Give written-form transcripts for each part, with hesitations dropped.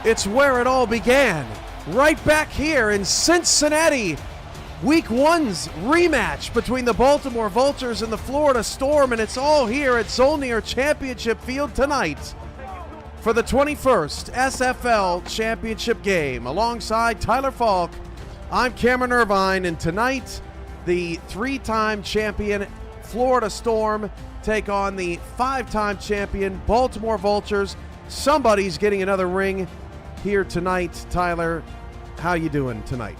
It's where it all began. Right back here in Cincinnati. Week 1's rematch between the Baltimore Vultures and the Florida Storm, and it's all here at Zolnir Championship Field tonight for the 21st SFL Championship game. Alongside Tyler Falk, I'm Cameron Irvine, and tonight the 3-time champion Florida Storm take on the 5-time champion Baltimore Vultures. Somebody's getting another ring here tonight. Tyler, how you doing tonight?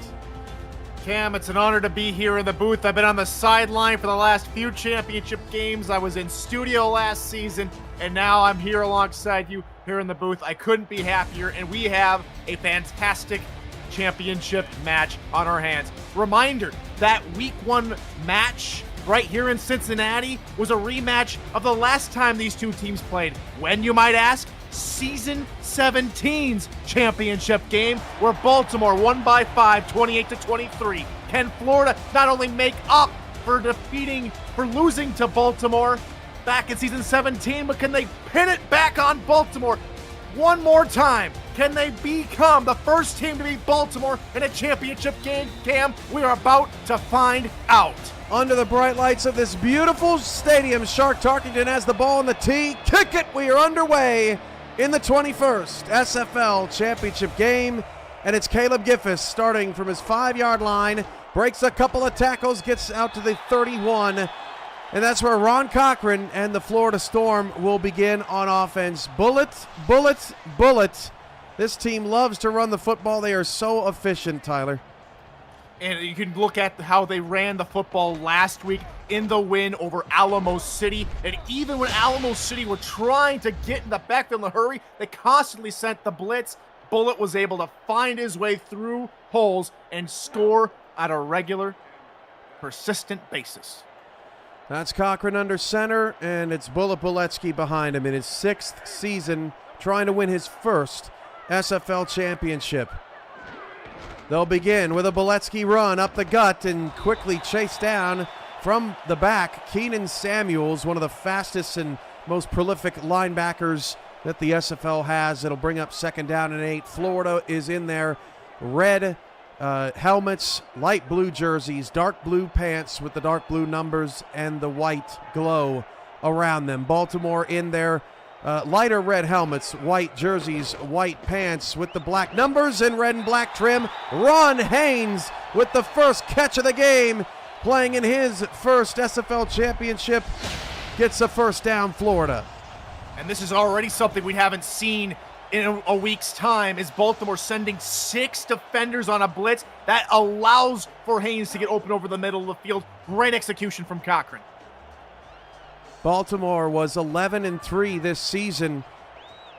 Cam, it's an honor to be here in the booth. I've been on the sideline for the last few championship games. I was in studio last season, and now I'm here alongside you here in the booth. I couldn't be happier, and we have a fantastic championship match on our hands. Reminder, that week 1 match right here in Cincinnati was a rematch of the last time these two teams played. When, you might ask? Season 17's championship game, where Baltimore won by 5, 28-23. Can Florida not only make up for losing to Baltimore back in season 17, but can they pin it back on Baltimore one more time? Can they become the first team to beat Baltimore in a championship game? Cam, we are about to find out. Under the bright lights of this beautiful stadium, Shark Tarkington has the ball on the tee. Kick it, we are underway in the 21st SFL Championship game, and it's Caleb Giffis starting from his 5-yard line, breaks a couple of tackles, gets out to the 31, and that's where Ron Cochran and the Florida Storm will begin on offense. Bullet, bullet, bullet. This team loves to run the football. They are so efficient, Tyler. And you can look at how they ran the football last week in the win over Alamo City. And even when Alamo City were trying to get in the backfield in a hurry, they constantly sent the blitz. Bullet was able to find his way through holes and score at a regular, persistent basis. That's Cochran under center, and it's Bullet Buletsky behind him in his 6th season, trying to win his first SFL championship. They'll begin with a Buletsky run up the gut and quickly chased down from the back. Keenan Samuels, one of the fastest and most prolific linebackers that the SFL has. It'll bring up 2nd down and 8. Florida is in there. Red helmets, light blue jerseys, dark blue pants with the dark blue numbers and the white glow around them. Baltimore in there. Lighter red helmets, white jerseys, white pants with the black numbers and red and black trim. Ron Haynes with the first catch of the game, playing in his first SFL championship, gets a first down, Florida. And this is already something we haven't seen in a week's time, is Baltimore sending 6 defenders on a blitz. That allows for Haynes to get open over the middle of the field. Great execution from Cochran. Baltimore was 11-3 this season,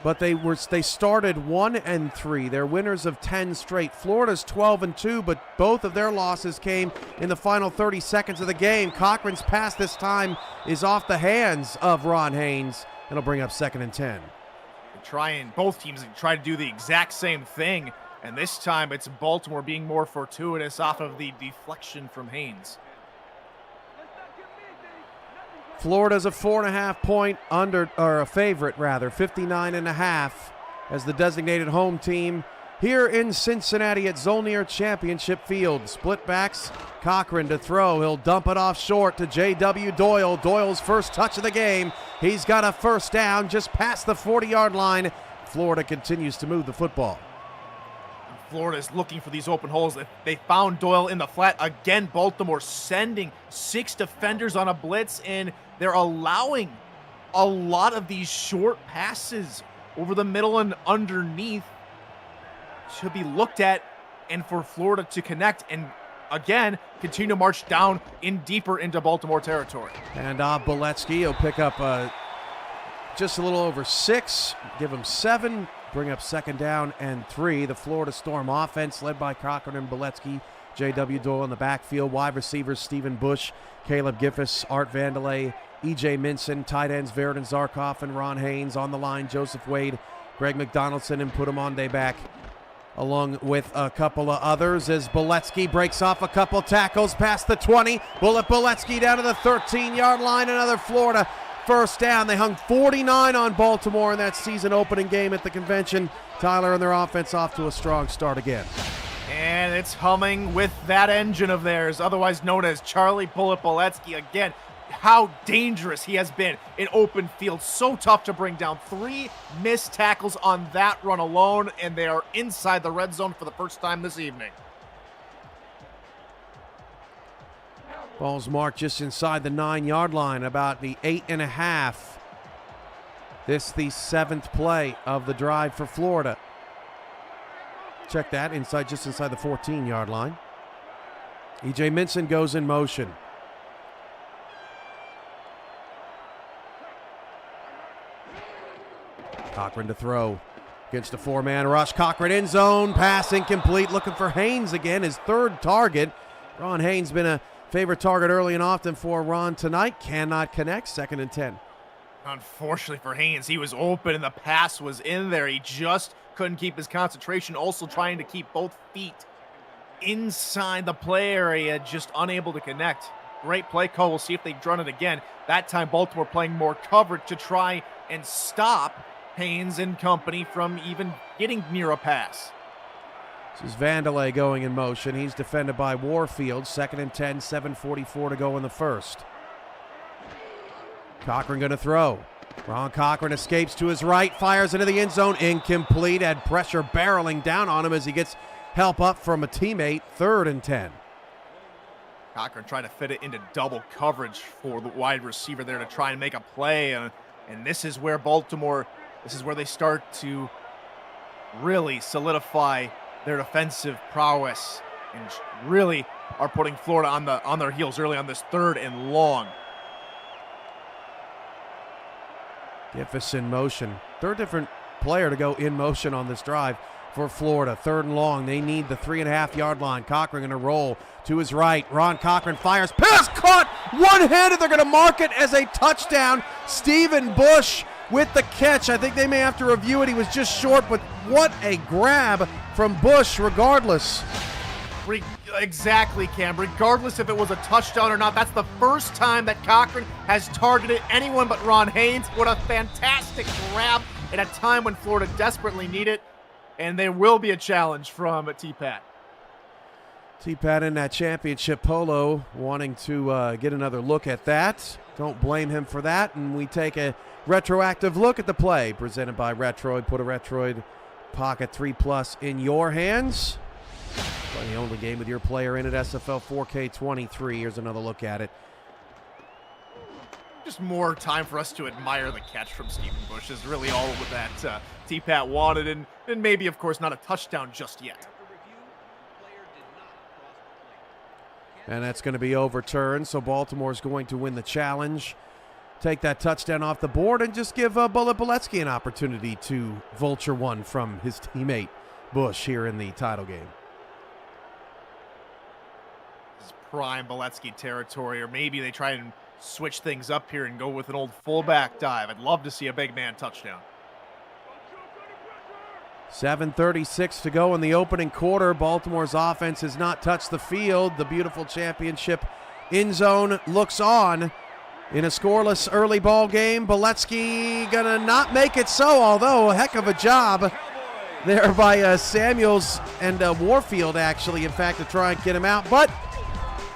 but they started 1-3. They're winners of 10 straight. Florida's 12-2, but both of their losses came in the final 30 seconds of the game. Cochran's pass this time is off the hands of Ron Haynes. It'll bring up 2nd and 10. Both teams try to do the exact same thing, and this time it's Baltimore being more fortuitous off of the deflection from Haynes. Florida's a 4.5-point favorite, 59.5 as the designated home team here in Cincinnati at Zolnir Championship Field. Split backs, Cochran to throw. He'll dump it off short to J.W. Doyle. Doyle's first touch of the game. He's got a first down just past the 40-yard line. Florida continues to move the football. Florida is looking for these open holes. They found Doyle in the flat. Again, Baltimore sending 6 defenders on a blitz, and they're allowing a lot of these short passes over the middle and underneath. Should be looked at, and for Florida to connect and again continue to march down in deeper into Baltimore territory. And Buletsky will pick up just a little over 6, give him 7, bring up 2nd down and 3. The Florida Storm offense led by Cochran and Buletsky, J.W. Doyle in the backfield, wide receivers Stephen Bush, Caleb Giffis, Art Vandelay, E.J. Minson, tight ends Vernon Zarkoff and Ron Haynes, on the line Joseph Wade, Greg McDonaldson, and Pudamonde back along with a couple of others as Buletsky breaks off a couple tackles past the 20. Buletsky down to the 13-yard line. Another Florida first down. They hung 49 on Baltimore in that season opening game at the convention. Tyler and their offense off to a strong start again. And it's humming with that engine of theirs, otherwise known as Charlie Bullet Boletsky. Again, how dangerous he has been in open field. So tough to bring down. 3 missed tackles on that run alone, and they are inside the red zone for the first time this evening. Ball's marked just inside the 9-yard line, about the 8.5. This the 7th play of the drive for Florida. Check that, just inside the 14-yard line. E.J. Minson goes in motion. Cochran to throw against a 4-man rush. Cochran end zone, pass incomplete, looking for Haynes again, his 3rd target. Ron Haynes been a favorite target early and often for Ron tonight. Cannot connect, 2nd and 10. Unfortunately for Haynes, he was open and the pass was in there. He just couldn't keep his concentration, also trying to keep both feet inside the play area, just unable to connect. Great play call. We'll see if they run it again. That time Baltimore playing more coverage to try and stop Haynes and company from even getting near a pass. This is Vandelay going in motion. He's defended by Warfield. 2nd and 10, 7:44 to go in the first. Cochran going to throw. Ron Cochran escapes to his right, fires into the end zone. Incomplete. Had pressure barreling down on him as he gets help up from a teammate. 3rd and 10. Cochran trying to fit it into double coverage for the wide receiver there to try and make a play. And this is where Baltimore, this is where they start to really solidify their defensive prowess and really are putting Florida on their heels early on this 3rd and long. Giffiss in motion. 3rd different player to go in motion on this drive for Florida. 3rd and long. They need the 3.5-yard line. Cochran going to roll to his right. Ron Cochran fires. Pass caught one-handed. They're going to mark it as a touchdown. Stephen Bush with the catch. I think they may have to review it. He was just short, but what a grab from Bush regardless. Exactly, Cam. Regardless if it was a touchdown or not, that's the first time that Cochran has targeted anyone but Ron Haynes. What a fantastic grab at a time when Florida desperately need it. And there will be a challenge from T-Pat. T-Pat in that championship polo wanting to get another look at that. Don't blame him for that. And we take a retroactive look at the play presented by Retroid. Put a Retroid Pocket 3 Plus in your hands. Play the only game with your player in it, SFL 4K23. Here's another look at it. Just more time for us to admire the catch from Stephen Bush is really all that T-Pat wanted. And maybe, of course, not a touchdown just yet. And that's going to be overturned, so Baltimore's going to win the challenge. Take that touchdown off the board and just give Bullet Boletsky an opportunity to vulture one from his teammate Bush here in the title game. This is prime Boletsky territory, or maybe they try and switch things up here and go with an old fullback dive. I'd love to see a big man touchdown. 7:36 to go in the opening quarter. Baltimore's offense has not touched the field. The beautiful championship end zone looks on in a scoreless early ball game. Boletsky gonna not make it so, although a heck of a job there by Samuels and Warfield, actually, in fact, to try and get him out. But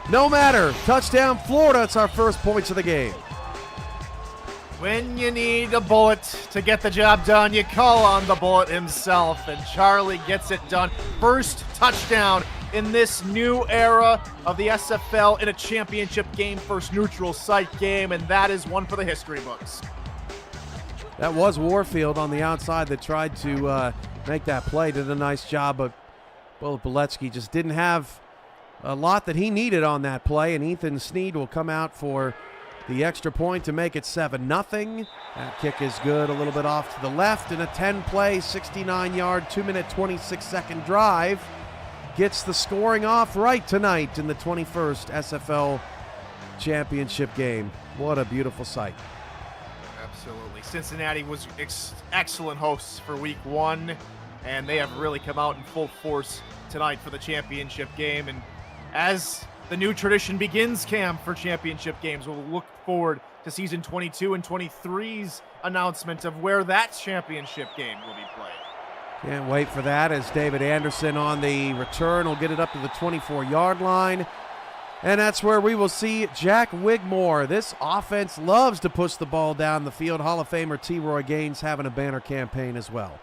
no matter. Touchdown, Florida. It's our first points of the game. When you need a bullet to get the job done, you call on the bullet himself, and Charlie gets it done. First touchdown in this new era of the SFL in a championship game, first neutral site game, and that is one for the history books. That was Warfield on the outside that tried to make that play. Did a nice job, but Bullet Boletsky just didn't have a lot that he needed on that play, and Ethan Sneed will come out for the extra point to make it 7-0. That kick is good, a little bit off to the left, and a 10-play, 69-yard, 2-minute, 26-second drive gets the scoring off right tonight in the 21st SFL championship game. What a beautiful sight. Absolutely. Cincinnati was excellent hosts for week one, and they have really come out in full force tonight for the championship game. And as the new tradition begins, Cam, for championship games, we'll look forward to season 22 and 23's announcement of where that championship game will be played. Can't wait for that, as David Anderson on the return will get it up to the 24-yard line. And that's where we will see Jack Wigmore. This offense loves to push the ball down the field. Hall of Famer T. Roy Gaines having a banner campaign as well.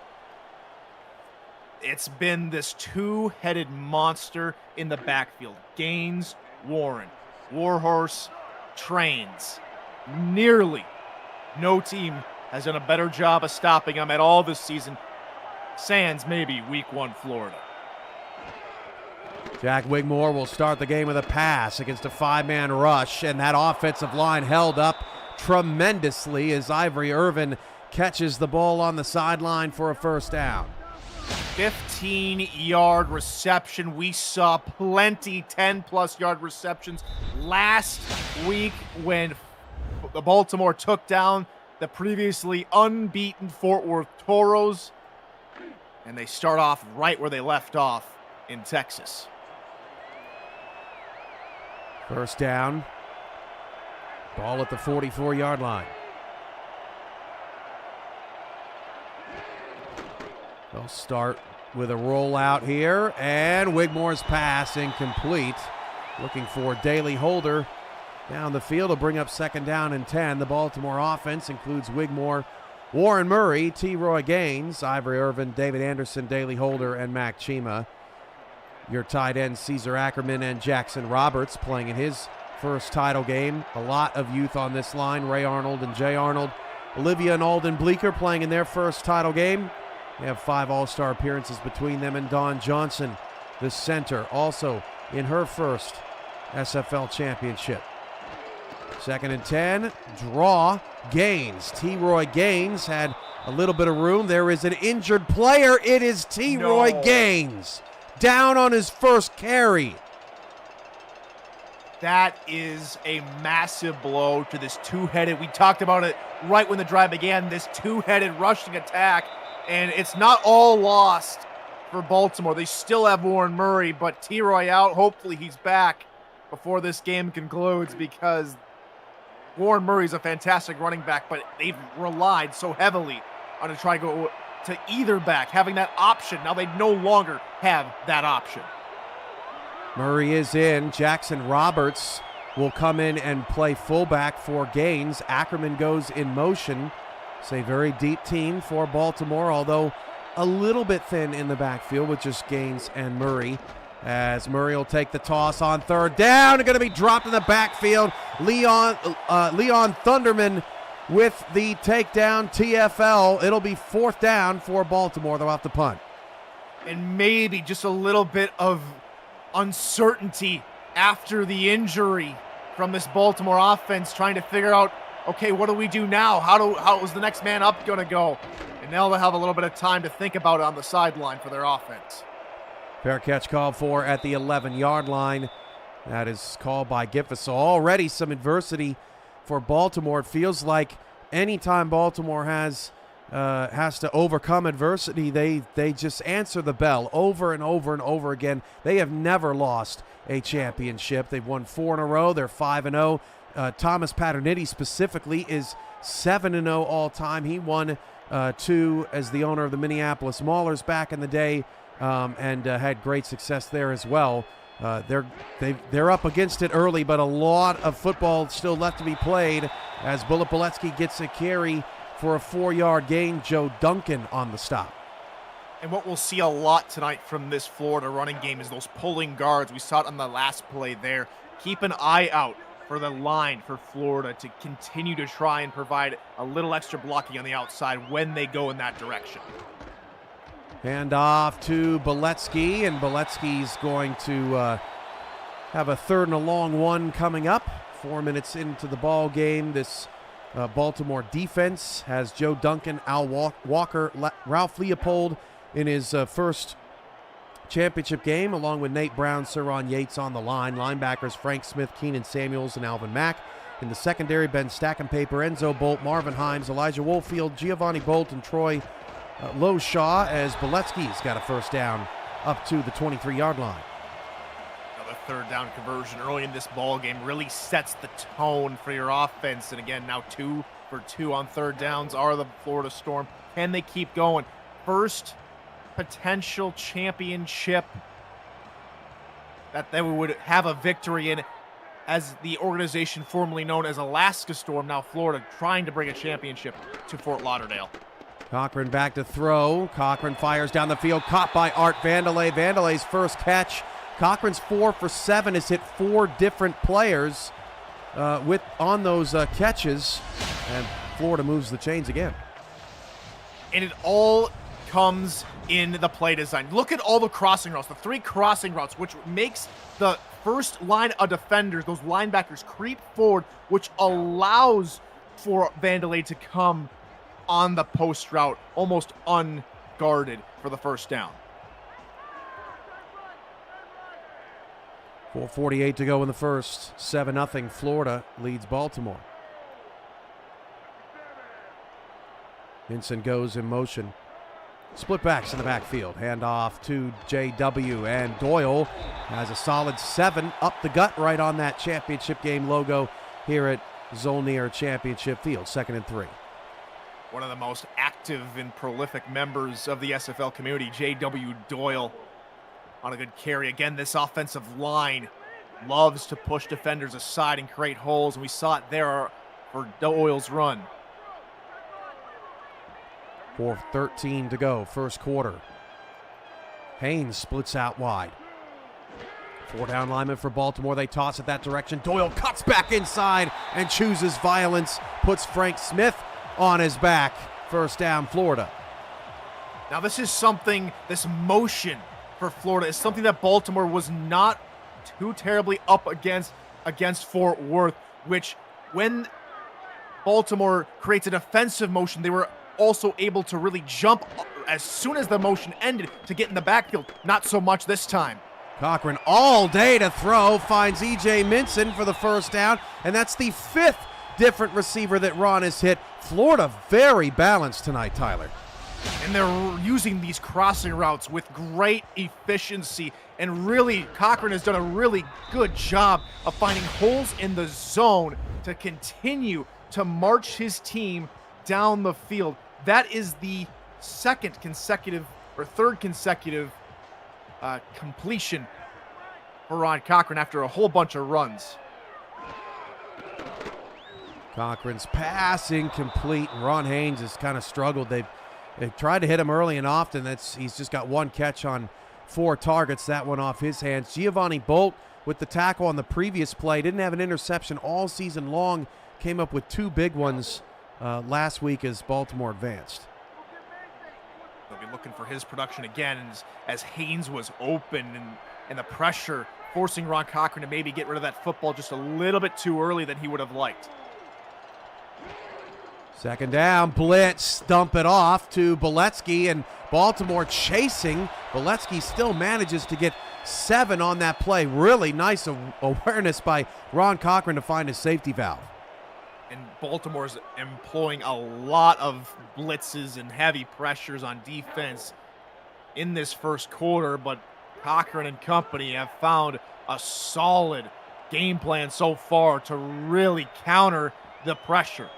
It's been this two-headed monster in the backfield. Gaines, Warren, Warhorse, Trains. Nearly no team has done a better job of stopping him at all this season. Sans maybe week 1 Florida. Jack Wigmore will start the game with a pass against a 5-man rush, and that offensive line held up tremendously as Ivory Irvin catches the ball on the sideline for a first down. 15-yard reception. We saw plenty 10-plus yard receptions last week when the Baltimore took down the previously unbeaten Fort Worth Toros, and they start off right where they left off in Texas. First down. Ball at the 44-yard line. They'll start with a rollout here, and Wigmore's pass incomplete. Looking for Daley Holder down the field to bring up second down and 10. The Baltimore offense includes Wigmore, Warren Murray, T. Roy Gaines, Ivory Irvin, David Anderson, Daley Holder, and Mac Chima. Your tight ends, Caesar Ackerman and Jackson Roberts, playing in his first title game. A lot of youth on this line, Ray Arnold and Jay Arnold. Olivia and Alden Bleeker playing in their first title game. They have 5 All-Star appearances between them, and Dawn Johnson, the center, also in her first SFL championship. Second and 10, draw, Gaines. T. Roy Gaines had a little bit of room. There is an injured player. It is T. Roy Gaines, down on his first carry. That is a massive blow to this two-headed. We talked about it right when the drive began, this two-headed rushing attack. And it's not all lost for Baltimore. They still have Warren Murray, but T-Roy out. Hopefully he's back before this game concludes, because Warren Murray's a fantastic running back, but they've relied so heavily on to try to go to either back, having that option. Now they no longer have that option. Murray is in. Jackson Roberts will come in and play fullback for Gaines. Ackerman goes in motion. It's a very deep team for Baltimore, although a little bit thin in the backfield with just Gaines and Murray. As Murray will take the toss on third down, going to be dropped in the backfield. Leon Thunderman with the takedown, TFL. It'll be fourth down for Baltimore. They'll have to punt. And maybe just a little bit of uncertainty after the injury from this Baltimore offense, trying to figure out, okay, what do we do now? How is the next man up going to go? And now they'll have a little bit of time to think about it on the sideline for their offense. Fair catch called for at the 11-yard line. That is called by Gifford. So already some adversity for Baltimore. It feels like anytime Baltimore has to overcome adversity, they just answer the bell over and over and over again. They have never lost a championship. They've won 4 in a row. They're 5-0. Thomas Paternitti specifically is 7-0 all time. He won 2 as the owner of the Minneapolis Maulers back in the day, and had great success there as well. They're up against it early, but a lot of football still left to be played as Bullet Boletsky gets a carry for a 4-yard gain. Joe Duncan on the stop. And what we'll see a lot tonight from this Florida running game is those pulling guards. We saw it on the last play there. Keep an eye out for the line for Florida to continue to try and provide a little extra blocking on the outside when they go in that direction. Hand off to Boletsky, and Boletsky's going to have a 3rd and a long one coming up. 4 minutes into the ball game, this Baltimore defense has Joe Duncan, Al Walker, Ralph Leopold in his first championship game, along with Nate Brown, Surron Yates on the line. Linebackers Frank Smith, Keenan Samuels, and Alvin Mack. In the secondary, Ben Stackenpaper, Enzo Bolt, Marvin Himes, Elijah Woolfield, Giovanni Bolt, and Troy Lowshaw, as Boletsky's got a first down up to the 23-yard line. Now the third down conversion early in this ball game really sets the tone for your offense. And again, now 2 for 2 on third downs are the Florida Storm. Can they keep going? First potential championship that they would have a victory in as the organization formerly known as Alaska Storm, now Florida, trying to bring a championship to Fort Lauderdale. Cochran back to throw. Cochran fires down the field, caught by Art Vandelay. Vandelay's first catch. Cochran's 4 for 7, has hit 4 different players on those catches, and Florida moves the chains again. And it all comes in the play design. Look at all the crossing routes, the 3 crossing routes, which makes the first line of defenders, those linebackers, creep forward, which allows for Vandelay to come on the post route almost unguarded for the first down. 4:48 to go in the first. 7-0 Florida leads Baltimore. Vincent goes in motion. Split backs in the backfield. Handoff to JW, and Doyle has a solid 7 up the gut right on that championship game logo here at Zolnir Championship Field. 2nd and 3. One of the most active and prolific members of the SFL community, JW Doyle, on a good carry. Again, this offensive line loves to push defenders aside and create holes, and we saw it there for Doyle's run. 4:13 to go, first quarter. Haynes splits out wide. 4 down linemen for Baltimore. They toss it that direction. Doyle cuts back inside and chooses violence. Puts Frank Smith on his back. First down, Florida. Now this is something, this motion for Florida is something that Baltimore was not too terribly up against Fort Worth, which when Baltimore creates a defensive motion, they were also able to really jump as soon as the motion ended to get in the backfield. Not so much this time. Cochran all day to throw, finds E.J. Minson for the first down, and that's the 5th different receiver that Ron has hit. Florida very balanced tonight, Tyler. And they're using these crossing routes with great efficiency, and really Cochran has done a really good job of finding holes in the zone to continue to march his team down the field. That is the third consecutive completion for Ron Cochran after a whole bunch of runs. Cochran's pass incomplete, and Ron Haynes has kind of struggled. They've tried to hit him early and often. He's just got 1 catch on 4 targets. That one off his hands. Giovanni Bolt with the tackle on the previous play. Didn't have an interception all season long. Came up with 2 big ones last week as Baltimore advanced. They'll be looking for his production again as Haynes was open and the pressure forcing Ron Cochran to maybe get rid of that football just a little bit too early than he would have liked. 2nd down, blitz, dump it off to Boletsky, and Baltimore chasing. Boletsky still manages to get 7 on that play. Really nice awareness by Ron Cochran to find his safety valve. And Baltimore's employing a lot of blitzes and heavy pressures on defense in this first quarter, but Cochran and company have found a solid game plan so far to really counter the pressure.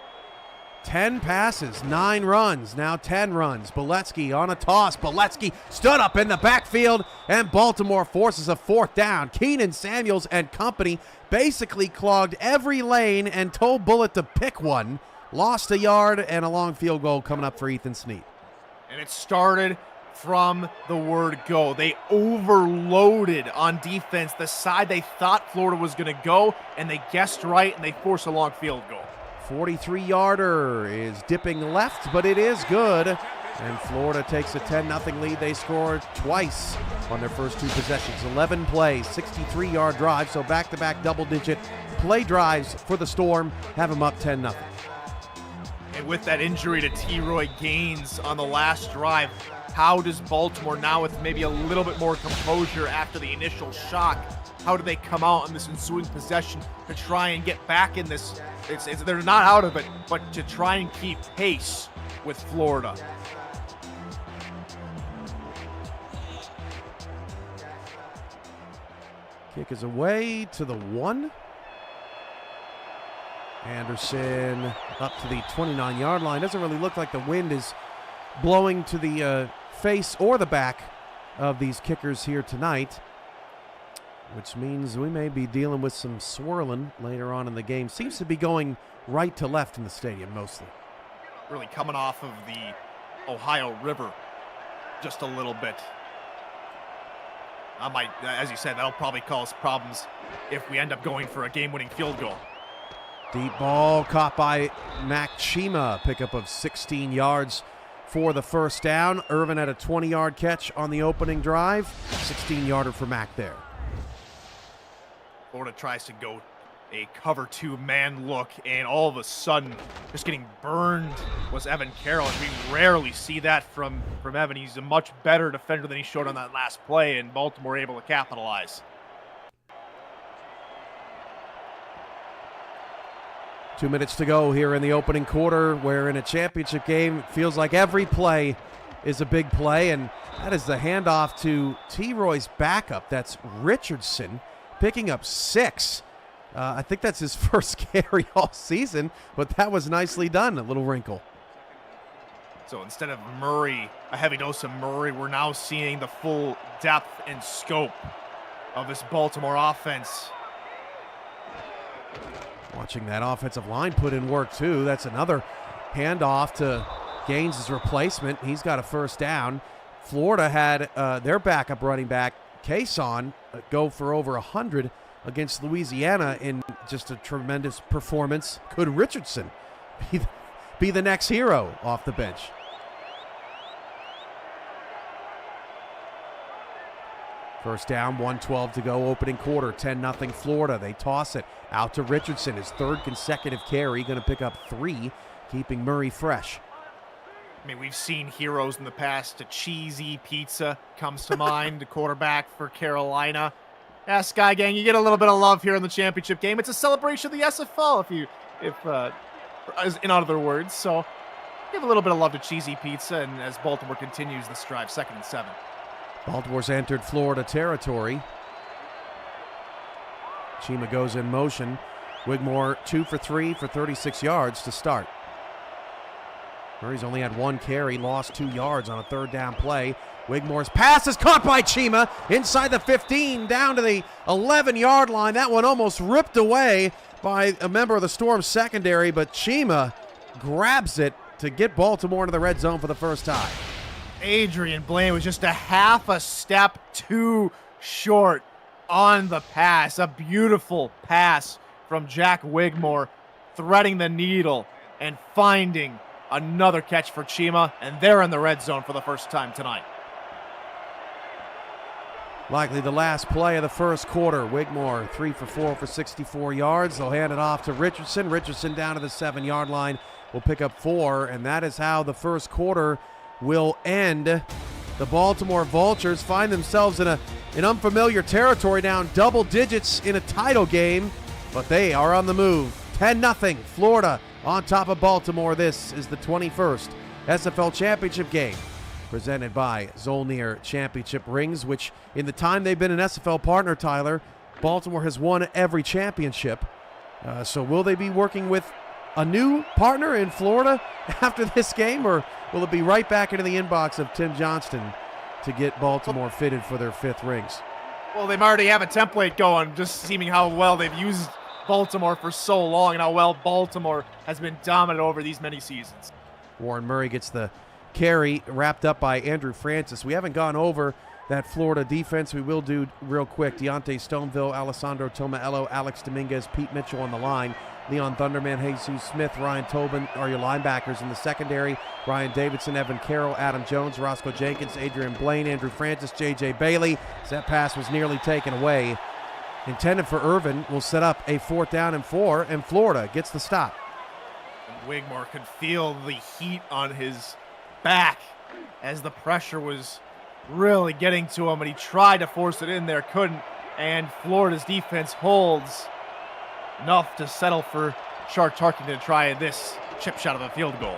10 passes, 9 runs, now 10 runs. Boletsky on a toss. Boletsky stood up in the backfield, and Baltimore forces a 4th down. Keenan Samuels and company basically clogged every lane and told Bullet to pick one. Lost a yard, and a long field goal coming up for Ethan Snead. And it started from the word go. They overloaded on defense the side they thought Florida was going to go, and they guessed right, and they forced a long field goal. 43-yarder is dipping left, but it is good. And Florida takes a 10-0 lead. They scored twice on their first 2 possessions. 11 plays, 63-yard drive, so back-to-back double-digit play drives for the Storm. Have them up 10-0. And with that injury to T-Roy Gaines on the last drive, how does Baltimore now, with maybe a little bit more composure after the initial shock, how do they come out in this ensuing possession to try and get back in this? They're not out of it, but to try and keep pace with Florida. Kick is away to the 1. Anderson up to the 29-yard line. Doesn't really look like the wind is blowing to the face or the back of these kickers here tonight, which means we may be dealing with some swirling later on in the game. Seems to be going right to left in the stadium mostly. Really coming off of the Ohio River just a little bit. I might, as you said, that'll probably cause problems if we end up going for a game-winning field goal. Deep ball caught by Mac Chima. Pickup of 16 yards for the first down. Irvin had a 20-yard catch on the opening drive. 16-yarder for Mac there. Florida tries to go a cover 2 man look, and all of a sudden, just getting burned was Evan Carroll. And we rarely see that from Evan. He's a much better defender than he showed on that last play, and Baltimore able to capitalize. 2 minutes to go here in the opening quarter, where in a championship game, it feels like every play is a big play, and that is the handoff to T-Roy's backup. That's Richardson, picking up 6. I think that's his first carry all season, but that was nicely done, a little wrinkle. So instead of Murray, a heavy dose of Murray, we're now seeing the full depth and scope of this Baltimore offense. Watching that offensive line put in work, too. That's another handoff to Gaines' replacement. He's got a first down. Florida had their backup running back, Kason, go for over 100 against Louisiana in just a tremendous performance. Could Richardson be the next hero off the bench? First down, 1:12 to go, opening quarter, 10-0 Florida. They toss it out to Richardson, his 3rd consecutive carry, going to pick up 3, keeping Murray fresh. I mean, we've seen heroes in the past. A Cheesy Pizza comes to mind, the quarterback for Carolina. Yeah, Sky Gang, you get a little bit of love here in the championship game. It's a celebration of the SFL, in other words. So give a little bit of love to Cheesy Pizza, and as Baltimore continues this drive, 2nd and 7. Baltimore's entered Florida territory. Chima goes in motion. Wigmore 2 for 3 for 36 yards to start. Murray's only had 1 carry, lost 2 yards on a 3rd down play. Wigmore's pass is caught by Chima inside the 15, down to the 11-yard line. That one almost ripped away by a member of the Storm secondary, but Chima grabs it to get Baltimore into the red zone for the first time. Adrian Blaine was just a half a step too short on the pass. A beautiful pass from Jack Wigmore, threading the needle and finding another catch for Chima, and they're in the red zone for the first time tonight. Likely the last play of the first quarter. Wigmore 3 for 4 for 64 yards. They'll hand it off to Richardson. Richardson down to the 7-yard line will pick up 4, and that is how the first quarter will end. The Baltimore Vultures find themselves in unfamiliar territory, down double digits in a title game, but they are on the move. 10-0 Florida on top of Baltimore. This is the 21st SFL Championship game, presented by Zolnir Championship Rings, which in the time they've been an SFL partner, Tyler, Baltimore has won every championship. So will they be working with a new partner in Florida after this game, or will it be right back into the inbox of Tim Johnston to get Baltimore fitted for their 5th rings? Well, they already have a template going, just seeming how well they've used Baltimore for so long and how well Baltimore has been dominant over these many seasons. Warren Murray gets the carry, wrapped up by Andrew Francis. We haven't gone over that Florida defense. We will do real quick. Deontay Stoneville, Alessandro Tomaello, Alex Dominguez, Pete Mitchell on the line. Leon Thunderman, Jesus Smith, Ryan Tobin are your linebackers in the secondary. Ryan Davidson, Evan Carroll, Adam Jones, Roscoe Jenkins, Adrian Blaine, Andrew Francis, J.J. Bailey. That pass was nearly taken away. Intended for Irvin, will set up a 4th down and 4, and Florida gets the stop. And Wigmore could feel the heat on his back as the pressure was really getting to him, and he tried to force it in there, couldn't, and Florida's defense holds enough to settle for Shark Tarkington to try this chip shot of a field goal.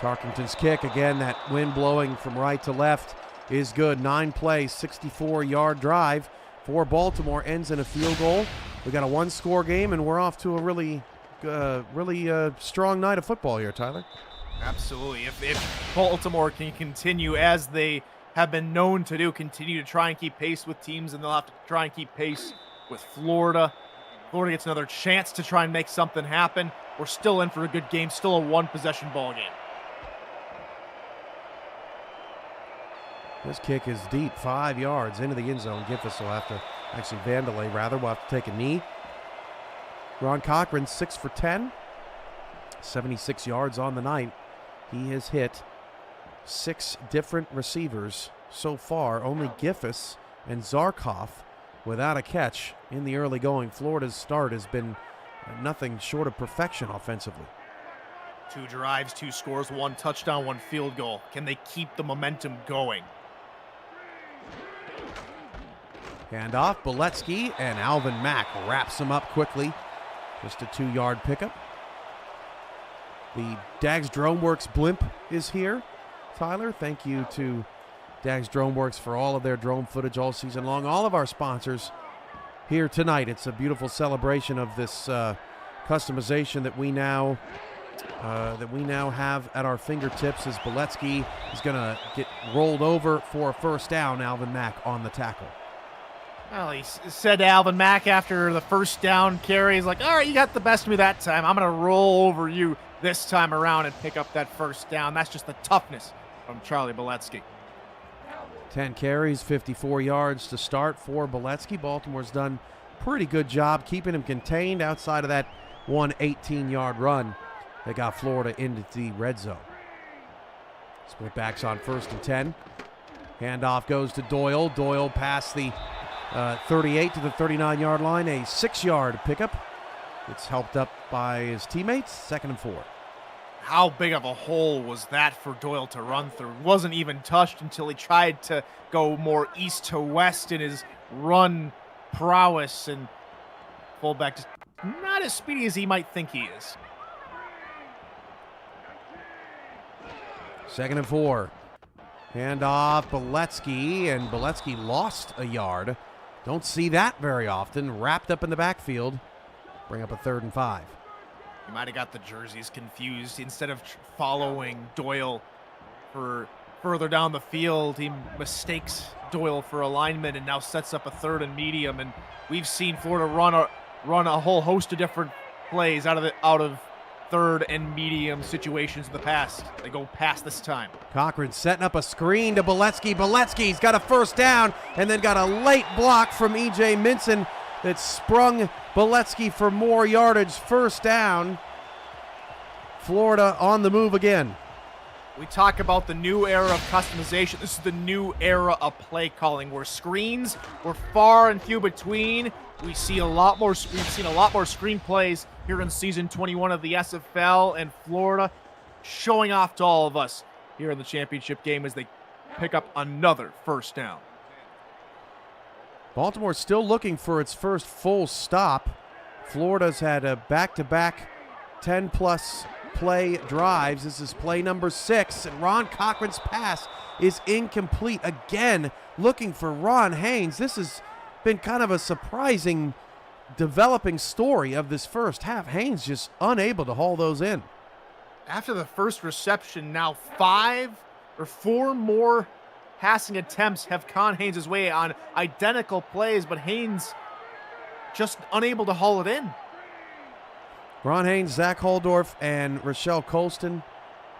Tarkington's kick, again, that wind blowing from right to left, is good. 9 play, 64-yard drive. for Baltimore ends in a field goal. We got a one-score game, and we're off to a really strong night of football here, Tyler. Absolutely. If Baltimore can continue as they have been known to do, continue to try and keep pace with teams, and they'll have to try and keep pace with Florida. Florida gets another chance to try and make something happen. We're still in for a good game, still a one-possession ball game. This kick is deep, 5 yards into the end zone. Giffis will have to, actually Vandelay rather, will have to take a knee. Ron Cochran, 6 for 10, 76 yards on the night. He has hit 6 different receivers so far. Only Giffis and Zarkov without a catch in the early going. Florida's start has been nothing short of perfection offensively. 2 drives, 2 scores, 1 touchdown, 1 field goal. Can they keep the momentum going? Handoff, Beletsky, and Alvin Mack wraps him up quickly. Just a 2-yard pickup. The Dags DroneWorks blimp is here. Tyler, thank you to Dags DroneWorks for all of their drone footage all season long. All of our sponsors here tonight. It's a beautiful celebration of this customization that we now have at our fingertips. As Beletsky is going to get rolled over for a first down. Alvin Mack on the tackle. Well, he said to Alvin Mack after the first down carry, he's like, all right, you got the best of me that time. I'm going to roll over you this time around and pick up that first down. That's just the toughness from Charlie Beletsky. 10 carries, 54 yards to start for Beletsky. Baltimore's done a pretty good job keeping him contained outside of that 18-yard run that got Florida into the red zone. Split backs on 1st and 10. Handoff goes to Doyle. Doyle past the 38 to the 39-yard line, a 6-yard pickup. It's helped up by his teammates. 2nd and 4. How big of a hole was that for Doyle to run through? Wasn't even touched until he tried to go more east to west in his run prowess, and fullback just not as speedy as he might think he is. 2nd and 4. Handoff, Beletsky, and Beletsky lost a yard. Don't see that very often. Wrapped up in the backfield. Bring up a 3rd and 5. He might have got the jerseys confused. Instead of following Doyle for further down the field, he mistakes Doyle for alignment and now sets up a 3rd and medium. And we've seen Florida run a whole host of different plays out of 3rd and medium situations in the past. They go past this time. Cochran setting up a screen to Beletsky. Beletsky's got a first down and then got a late block from E.J. Minson that sprung Beletsky for more yardage. First down. Florida on the move again. We talk about the new era of customization. This is the new era of play calling, where screens were far and few between. We've seen a lot more screen plays here in season 21 of the SFL, and Florida showing off to all of us here in the championship game as they pick up another first down. Baltimore still looking for its first full stop. Florida's had a back-to-back 10-plus play drives. This is play number 6, and Ron Cochran's pass is incomplete. Again, looking for Ron Haynes. This has been kind of a surprising developing story of this first half. Haynes just unable to haul those in. After the first reception, now 4 more passing attempts have gone Haynes' way on identical plays, but Haynes just unable to haul it in. Ron Haynes, Zach Holdorf, and Rochelle Colston,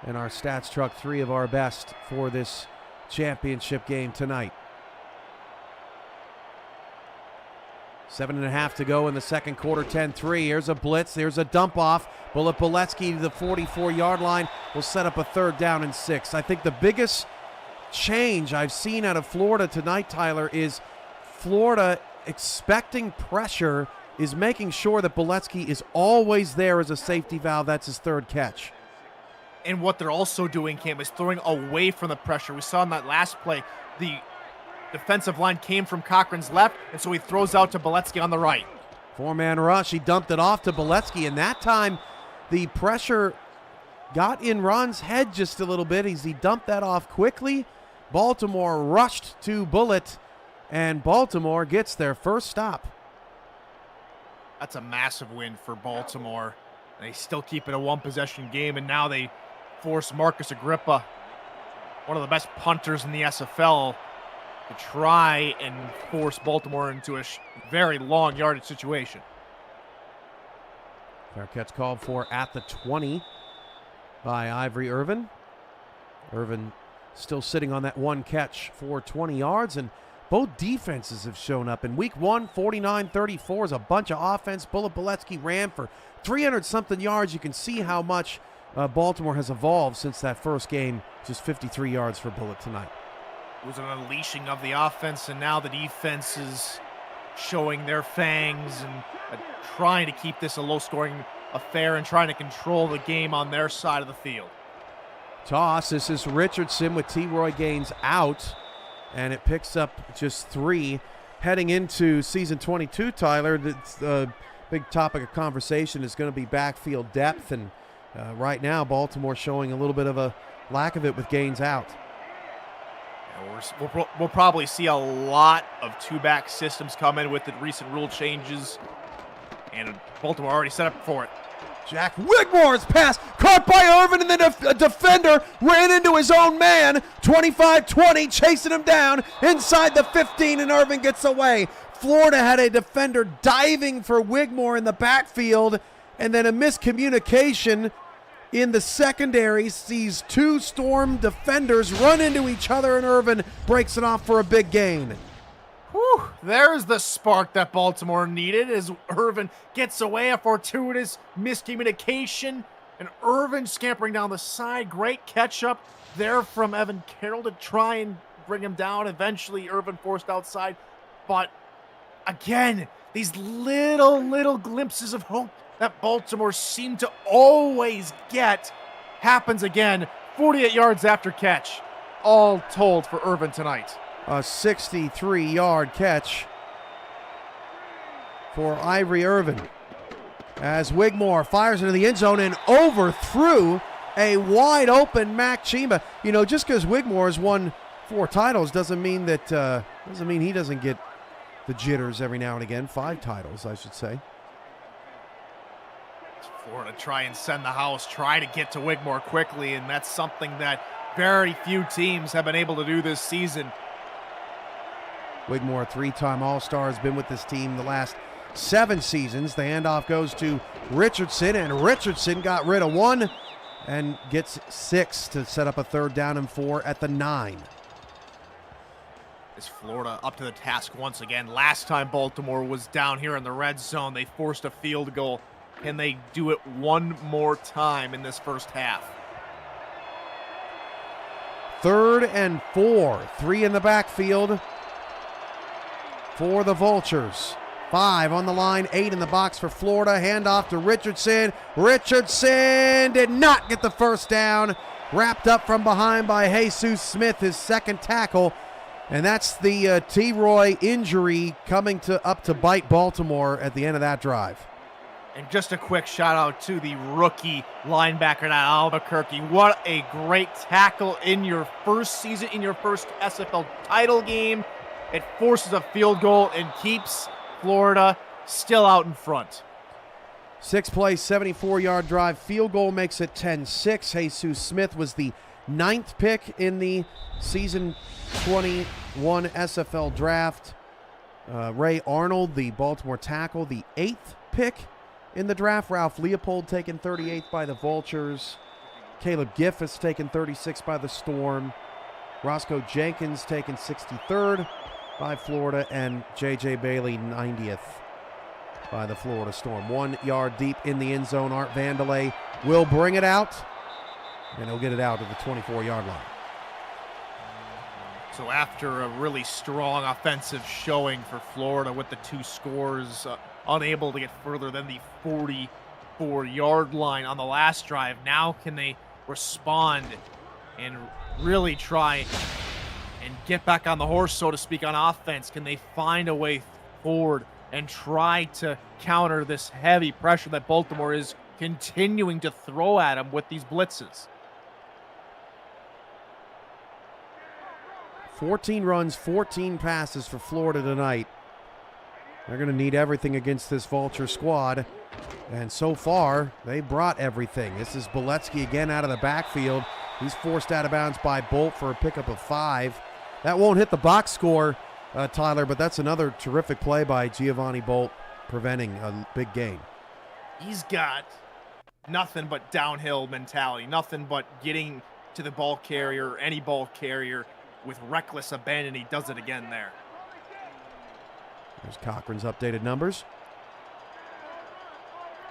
and our stats truck, 3 of our best for this championship game tonight. 7.5 to go in the second quarter, 10-3. Here's a blitz, there's a dump off. Bullet Beletsky to the 44-yard line will set up a 3rd down and 6. I think the biggest change I've seen out of Florida tonight, Tyler, is Florida expecting pressure, is making sure that Beletsky is always there as a safety valve. That's his 3rd catch. And what they're also doing, Cam, is throwing away from the pressure. We saw in that last play, the defensive line came from Cochran's left, and so he throws out to Beletsky on the right. 4-man rush. He dumped it off to Beletsky, and that time the pressure got in Ron's head just a little bit as he dumped that off quickly. Baltimore rushed to Bullet, and Baltimore gets their first stop. That's a massive win for Baltimore. They still keep it a one-possession game, and now they force Marcus Agrippa, one of the best punters in the SFL, to try and force Baltimore into a very long yardage situation. Fair catch called for at the 20 by Ivory Irvin. Irvin still sitting on that one catch for 20 yards, and both defenses have shown up. In week 1, 49-34 is a bunch of offense. Bullet Boletsky ran for 300-something yards. You can see how much Baltimore has evolved since that first game. Just 53 yards for Bullet tonight. It was an unleashing of the offense, and now the defense is showing their fangs and trying to keep this a low-scoring affair and trying to control the game on their side of the field. Toss. This is Richardson with T. Roy Gaines out, and it picks up just 3. Heading into season 22, Tyler, the big topic of conversation is going to be backfield depth, and right now Baltimore showing a little bit of a lack of it with Gaines out. We'll probably see a lot of two-back systems come in with the recent rule changes, and Baltimore already set up for it. Jack Wigmore's pass caught by Irvin, and then a defender ran into his own man. 25-20, chasing him down inside the 15, and Irvin gets away. Florida had a defender diving for Wigmore in the backfield, and then a miscommunication in the secondary sees 2 Storm defenders run into each other, and Irvin breaks it off for a big gain. Whew, there's the spark that Baltimore needed as Irvin gets away, a fortuitous miscommunication, and Irvin scampering down the side. Great catch up there from Evan Carroll to try and bring him down. Eventually, Irvin forced outside, but again, these little glimpses of hope that Baltimore seemed to always get happens again. 48 yards after catch, all told for Irvin tonight. A 63-yard catch for Ivory Irvin as Wigmore fires into the end zone and overthrew a wide-open Mac Chimba. You know, just because Wigmore has won 4 titles doesn't mean that he doesn't get the jitters every now and again. 5 titles, I should say. Florida try and send the house, try to get to Wigmore quickly, and that's something that very few teams have been able to do this season. Wigmore, 3-time All-Star, has been with this team the last 7 seasons. The handoff goes to Richardson, and Richardson got rid of 1 and gets 6 to set up a 3rd down and 4 at the 9. Is Florida up to the task once again? Last time Baltimore was down here in the red zone, they forced a field goal. Can they do it one more time in this first half? 3rd and 4, 3 in the backfield for the Vultures. 5 on the line, 8 in the box for Florida. Handoff to Richardson. Richardson did not get the first down. Wrapped up from behind by Jesus Smith, his 2nd tackle. And that's the T-Roy injury coming up to bite Baltimore at the end of that drive. And just a quick shout out to the rookie linebacker at Albuquerque. What a great tackle in your first season, in your first SFL title game. It forces a field goal and keeps Florida still out in front. 6-play, 74-yard drive. Field goal makes it 10-6. Jesus Smith was the 9th pick in the season 21 SFL draft. Ray Arnold, the Baltimore tackle, the 8th pick in the draft. Ralph Leopold taken 38th by the Vultures. Caleb Giffis taken 36th by the Storm. Roscoe Jenkins taken 63rd by Florida, and J.J. Bailey 90th by the Florida Storm. 1 yard deep in the end zone. Art Vandelay will bring it out, and he'll get it out to the 24-yard line. So after a really strong offensive showing for Florida with the 2 scores, unable to get further than the 44-yard line on the last drive, now can they respond and really try and get back on the horse, so to speak, on offense? Can they find a way forward and try to counter this heavy pressure that Baltimore is continuing to throw at them with these blitzes? 14 runs, 14 passes for Florida tonight. They're going to need everything against this Vulture squad. And so far, they brought everything. This is Boletsky again out of the backfield. He's forced out of bounds by Bolt for a pickup of 5. That won't hit the box score, Tyler, but that's another terrific play by Giovanni Bolt, preventing a big gain. He's got nothing but downhill mentality, nothing but getting to the ball carrier, any ball carrier, with reckless abandon. He does it again there. There's Cochran's updated numbers.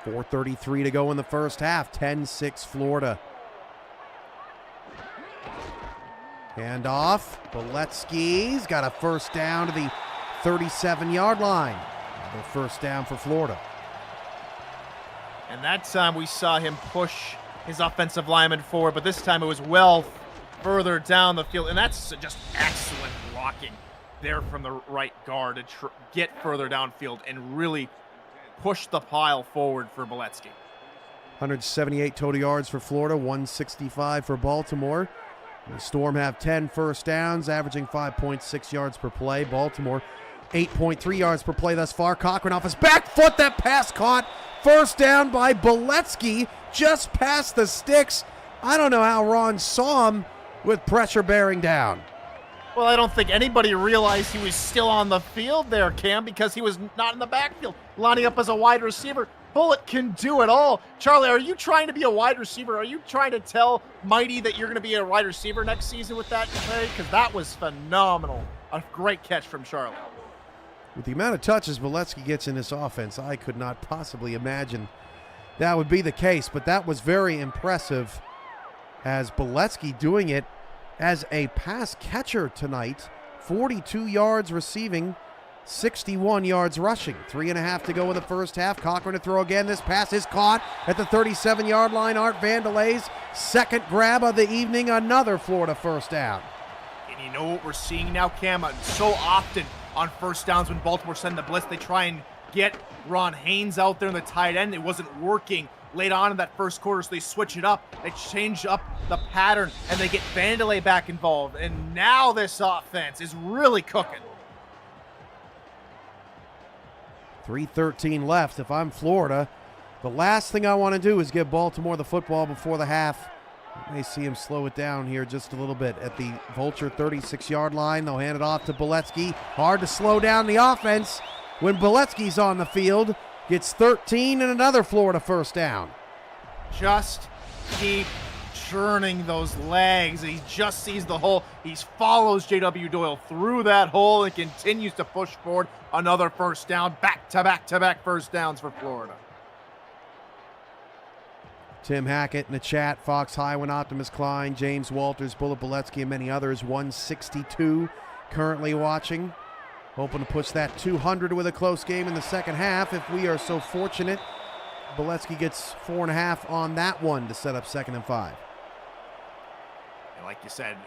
4:33 to go in the first half. 10-6 Florida. Handoff. Boletsky's got a first down to the 37-yard line. Another first down for Florida. And that time we saw him push his offensive lineman forward, but this time it was well further down the field. And that's just excellent blocking there from the right guard to get further downfield and really push the pile forward for Boletsky. 178 total yards for Florida, 165 for Baltimore. The Storm have 10 first downs, averaging 5.6 yards per play. Baltimore, 8.3 yards per play thus far. Cochran off his back foot. That pass caught. First down by Boletsky, just past the sticks. I don't know how Ron saw him with pressure bearing down. Well, I don't think anybody realized he was still on the field there, Cam, because he was not in the backfield, lining up as a wide receiver. Bullet can do it all. Charlie, are you trying to be a wide receiver? Are you trying to tell Mighty that you're going to be a wide receiver next season with that play? Because that was phenomenal. A great catch from Charlie. With the amount of touches Boletsky gets in this offense, I could not possibly imagine that would be the case. But that was very impressive, as Boletsky doing it as a pass catcher tonight. 42 yards receiving, 61 yards rushing. 3.5 to go in the first half. Cochran to throw again. This pass is caught at the 37-yard line. Art Vandelay's second grab of the evening. Another Florida first down. And you know what we're seeing now, Cam? So often on first downs when Baltimore send the blitz, they try and get Ron Haynes out there in the tight end. It wasn't working late on in that first quarter, so they switch it up. They change up the pattern, and they get Vandelay back involved. And now this offense is really cooking. 3:13 left. If I'm Florida, the last thing I want to do is give Baltimore the football before the half. You may see him slow it down here just a little bit at the Vulture 36-yard line. They'll hand it off to Boletsky. Hard to slow down the offense when Boletsky's on the field. Gets 13 and another Florida first down. Just keep churning those legs. He just sees the hole. He follows J.W. Doyle through that hole and continues to push forward. Another first down. Back-to-back-to-back first downs for Florida. Tim Hackett in the chat. Fox Highwin, Optimus Klein, James Walters, Bullet Boletsky, and many others. 162 currently watching. Hoping to push that 200 with a close game in the second half. If we are so fortunate, Boletsky gets 4.5 on that one to set up 2nd and 5. And like you said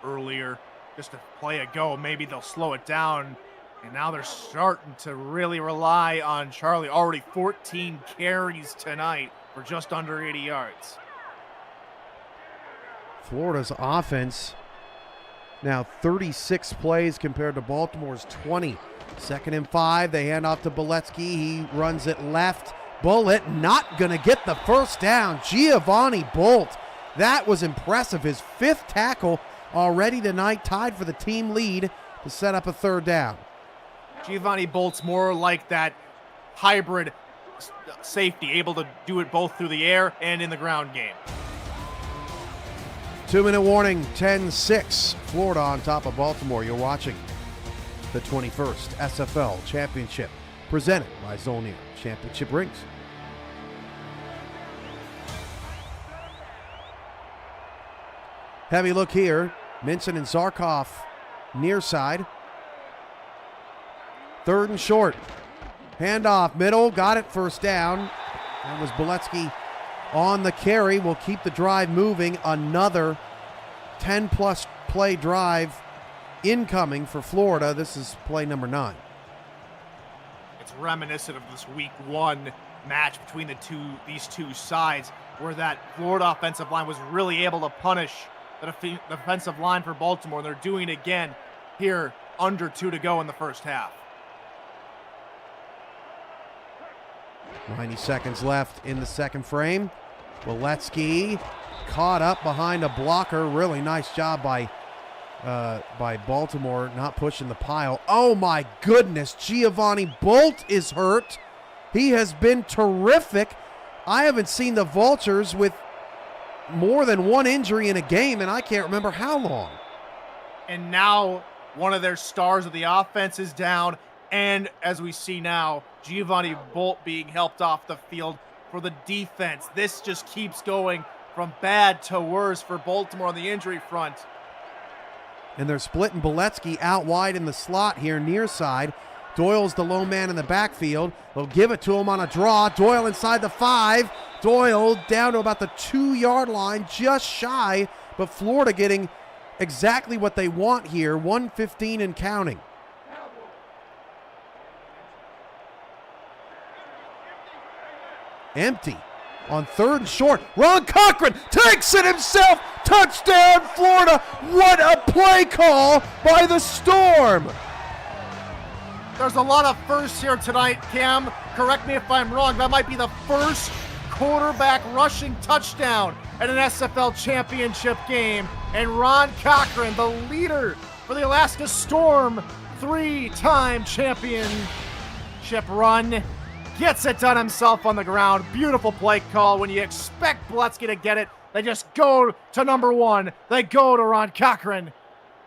earlier, just to play a go, maybe they'll slow it down. And now they're starting to really rely on Charlie. Already 14 carries tonight for just under 80 yards. Florida's offense now 36 plays compared to Baltimore's 20. 2nd and 5. They hand off to Boletsky. He runs it left. Bullet not going to get the first down. Giovanni Bolt. That was impressive. His 5th tackle already tonight, tied for the team lead to set up a 3rd down. Giovanni Bolt's more like that hybrid safety, able to do it both through the air and in the ground game. 2-minute warning, 10-6. Florida on top of Baltimore. You're watching the 21st SFL Championship, presented by Zolnir Championship Rings. Heavy look here. Minson and Zarkov near side. 3rd and short. Handoff, middle, got it, first down. That was Boletsky on the carry. Will keep the drive moving. Another 10-plus play drive incoming for Florida. This is play number 9. It's reminiscent of this week 1 match between these two sides, where that Florida offensive line was really able to punish the defensive line for Baltimore. They're doing it again. here, under 2 to go in the first half. 90 seconds left in the second frame. Boletsky caught up behind a blocker. Really nice job by Baltimore, not pushing the pile. Oh my goodness, Giovanni Bolt is hurt. He has been terrific. I haven't seen the Vultures with more than one injury in a game, and I can't remember how long. And now one of their stars of the offense is down, and as we see now, Giovanni Bolt being helped off the field for the defense. This just keeps going from bad to worse for Baltimore on the injury front. And they're splitting Boletsky out wide in the slot here, near side. Doyle's the lone man in the backfield. They'll give it to him on a draw. Doyle inside the 5. Doyle down to about the 2-yard line, just shy, but Florida getting exactly what they want here, 1:15 and counting. Empty on 3rd and short. Ron Cochran takes it himself. Touchdown, Florida. What a play call by the Storm. There's a lot of firsts here tonight, Cam. Correct me if I'm wrong. That might be the first quarterback rushing touchdown at an SFL championship game. And Ron Cochran, the leader for the Alaska Storm, 3-time championship run, gets it done himself on the ground. Beautiful play call. When you expect Boletsky to get it, they just go to number 1. They go to Ron Cochran,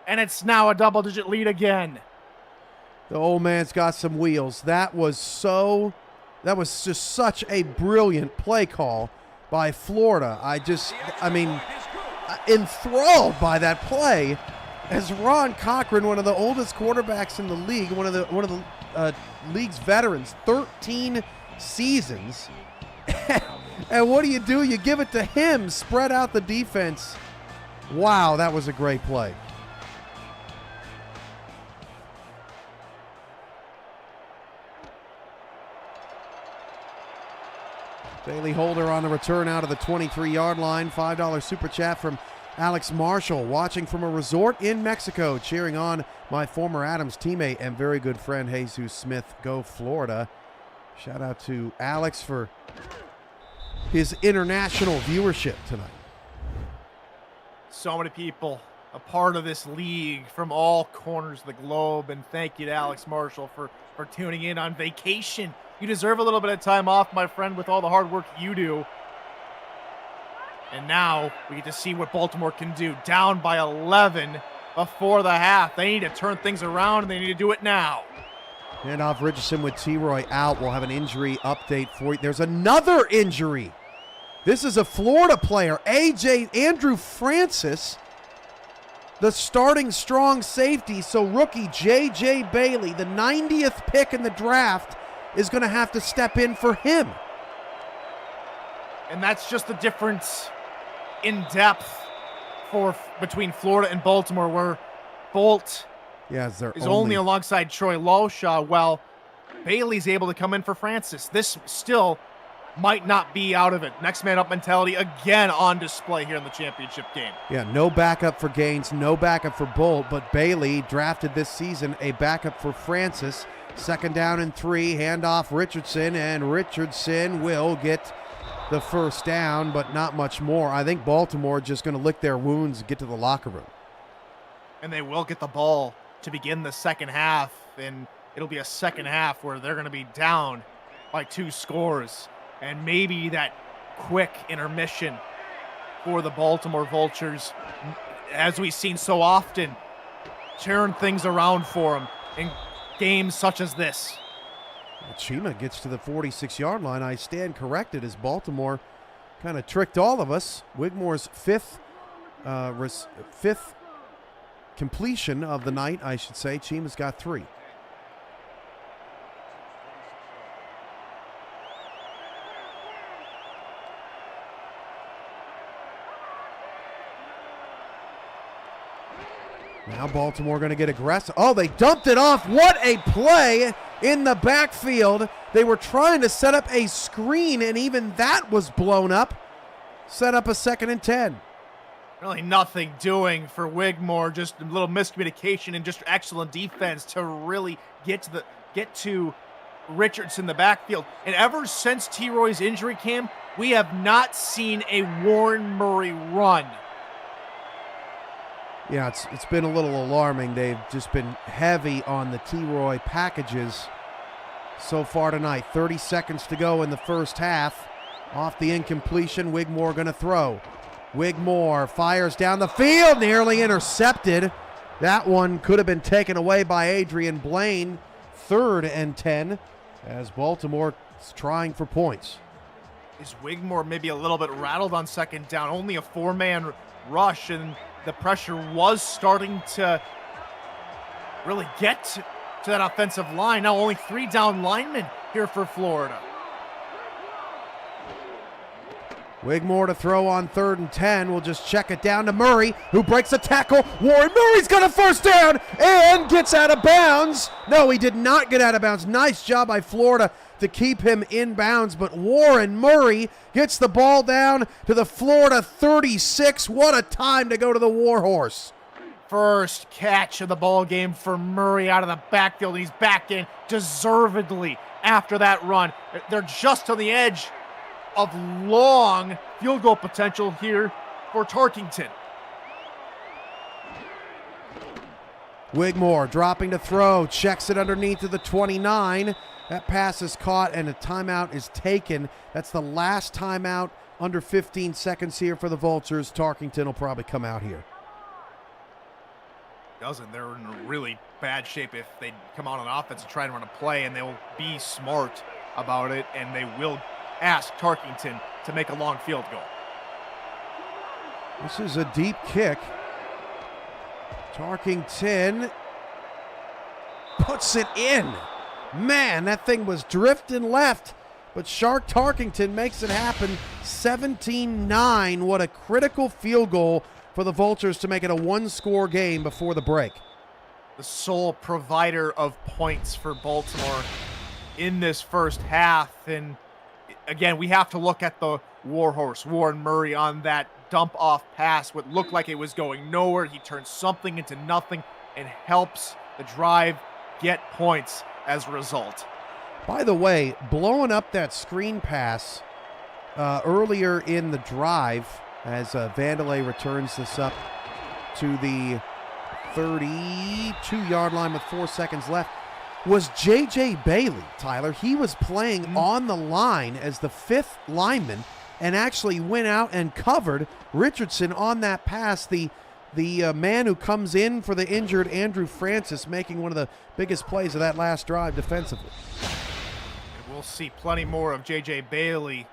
and it's now a double-digit lead again. The old man's got some wheels. That was just such a brilliant play call by Florida. I mean, enthralled by that play as Ron Cochran, one of the oldest quarterbacks in the league, one of the league's veterans, 13 seasons. And what do? You give it to him, spread out the defense. Wow, that was a great play. Bailey Holder on the return out of the 23-yard line. $5 super chat from Alex Marshall, watching from a resort in Mexico, cheering on my former Adams teammate and very good friend Jesus Smith. Go Florida. Shout out to Alex for his international viewership tonight. So many people a part of this league from all corners of the globe, and thank you to Alex Marshall for tuning in on vacation. You deserve a little bit of time off, my friend, with all the hard work you do. And now we get to see what Baltimore can do. Down by 11 before the half. They need to turn things around, and they need to do it now. Handoff Richardson with T-Roy out. We'll have an injury update for you. There's another injury. This is a Florida player, Andrew Francis, the starting strong safety. So rookie J.J. Bailey, the 90th pick in the draft, is going to have to step in for him. And that's just the difference in depth between Florida and Baltimore, where Bolt is only alongside Troy Lowshaw, while Bailey's able to come in for Francis. This still might not be out of it. Next man up mentality again on display here in the championship game. Yeah, no backup for Gaines, no backup for Bolt, but Bailey drafted this season a backup for Francis. 2nd down and 3, handoff Richardson, and Richardson will get the first down, but not much more. I think Baltimore just going to lick their wounds and get to the locker room. And they will get the ball to begin the second half, and it'll be a second half where they're going to be down by 2 scores. And maybe that quick intermission for the Baltimore Vultures, as we've seen so often, turn things around for them in games such as this. Chima gets to the 46-yard line. I stand corrected as Baltimore kind of tricked all of us. Wigmore's fifth completion of the night, I should say. Chima's got 3. Now Baltimore going to get aggressive. Oh, they dumped it off. What a play in the backfield. They were trying to set up a screen, and even that was blown up. Set up a 2nd and 10. Really nothing doing for Wigmore, just a little miscommunication and just excellent defense to really get to Richardson in the backfield. And ever since T-Roy's injury, Cam, we have not seen a Warren Murray run. Yeah, it's been a little alarming. They've just been heavy on the T-Roy packages so far tonight. 30 seconds to go in the first half. Off the incompletion, Wigmore going to throw. Wigmore fires down the field, nearly intercepted. That one could have been taken away by Adrian Blaine. 3rd and 10 as Baltimore is trying for points. Is Wigmore maybe a little bit rattled on second down? Only a 4-man rush, and the pressure was starting to really get to that offensive line. Now only 3 down linemen here for Florida. Wigmore to throw on 3rd and 10. We'll just check it down to Murray, who breaks a tackle. Warren Murray's got a first down and gets out of bounds. No, he did not get out of bounds. Nice job by Florida to keep him in bounds, but Warren Murray gets the ball down to the Florida 36. What a time to go to the Warhorse. First catch of the ball game for Murray out of the backfield. He's back in deservedly after that run. They're just on the edge of long field goal potential here for Tarkington. Wigmore dropping to throw, checks it underneath to the 29. That pass is caught and a timeout is taken. That's the last timeout under 15 seconds here for the Vultures. Tarkington will probably come out here. They're in a really bad shape if they come out on offense and try and run a play, and they'll be smart about it, and they will ask Tarkington to make a long field goal. This is a deep kick. Tarkington puts it in. Man, that thing was drifting left, but Shark Tarkington makes it happen. 17-9. What a critical field goal for the Vultures to make it a 1-score game before the break. The sole provider of points for Baltimore in this first half. And again, we have to look at the Warhorse, Warren Murray, on that dump-off pass. What looked like it was going nowhere. He turns something into nothing and helps the drive get points as a result. By the way, blowing up that screen pass earlier in the drive as Vandelay returns this up to the 32-yard line with 4 seconds left was J.J. Bailey, Tyler. He was playing on the line as the 5th lineman and actually went out and covered Richardson on that pass. The man who comes in for the injured Andrew Francis, making one of the biggest plays of that last drive defensively. And we'll see plenty more of J.J. Bailey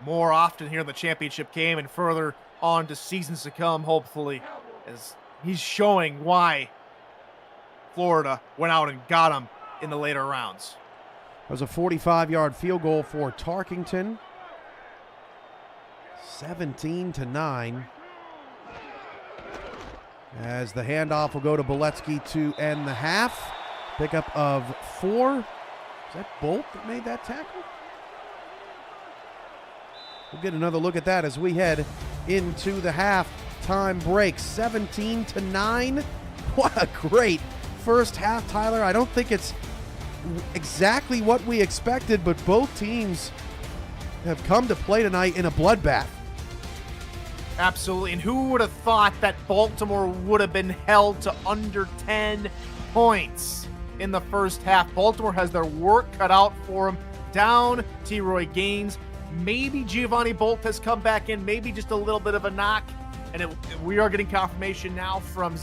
more often here in the championship game and further on to seasons to come, hopefully, as he's showing why Florida went out and got him in the later rounds. It was a 45-yard field goal for Tarkington. 17-9. As the handoff will go to Boletsky to end the half. Pickup of 4. Is that Bolt that made that tackle? We'll get another look at that as we head into the halftime break. 17-9. What a great first half, Tyler. I don't think it's exactly what we expected, but both teams have come to play tonight in a bloodbath. Absolutely, and who would have thought that Baltimore would have been held to under 10 points in the first half? Baltimore has their work cut out for them. Down T-Roy Gaines. Maybe Giovanni Bolt has come back in, maybe just a little bit of a knock. And we are getting confirmation now from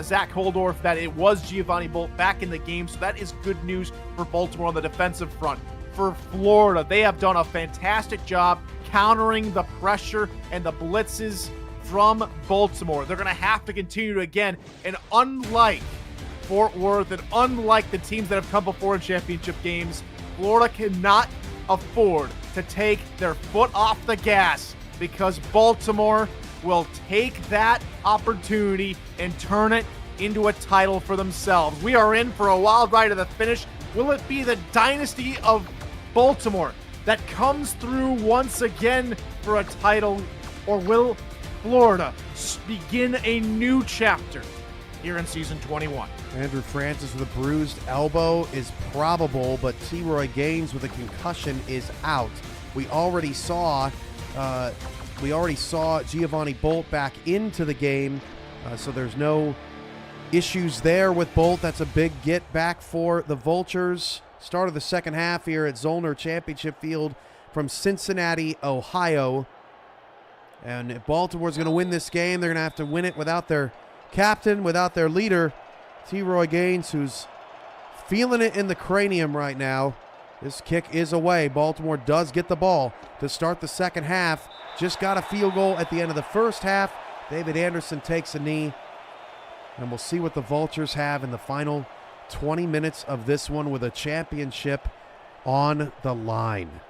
Zach Holdorf that it was Giovanni Bolt back in the game. So that is good news for Baltimore on the defensive front. For Florida, they have done a fantastic job countering the pressure and the blitzes from Baltimore. They're going to have to continue to, again, and unlike Fort Worth and unlike the teams that have come before in championship games, Florida cannot afford to take their foot off the gas, because Baltimore will take that opportunity and turn it into a title for themselves. We are in for a wild ride to the finish. Will it be the dynasty of Baltimore that comes through once again for a title, or will Florida begin a new chapter here in season 21. Andrew Francis with a bruised elbow is probable, but T-Roy Gaines with a concussion is out. We already saw Giovanni Bolt back into the game, so there's no issues there with Bolt. That's a big get back for the Vultures. Start of the second half here at Zollner Championship Field from Cincinnati, Ohio. And if Baltimore's going to win this game, they're going to have to win it without their captain, without their leader, T-Roy Gaines, who's feeling it in the cranium right now. This kick is away. Baltimore does get the ball to start the second half. Just got a field goal at the end of the first half. David Anderson takes a knee. And we'll see what the Vultures have in the final 20 minutes of this one with a championship on the line.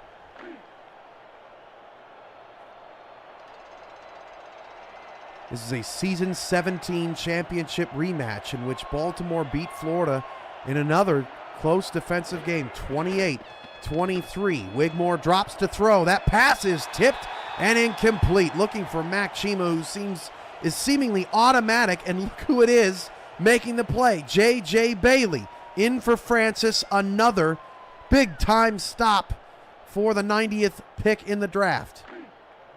This is a Season 17 championship rematch in which Baltimore beat Florida in another close defensive game, 28-23. Wigmore drops to throw. That pass is tipped and incomplete. Looking for Mac Chima, who is seemingly automatic, and look who it is making the play. J.J. Bailey in for Francis, another big-time stop for the 90th pick in the draft.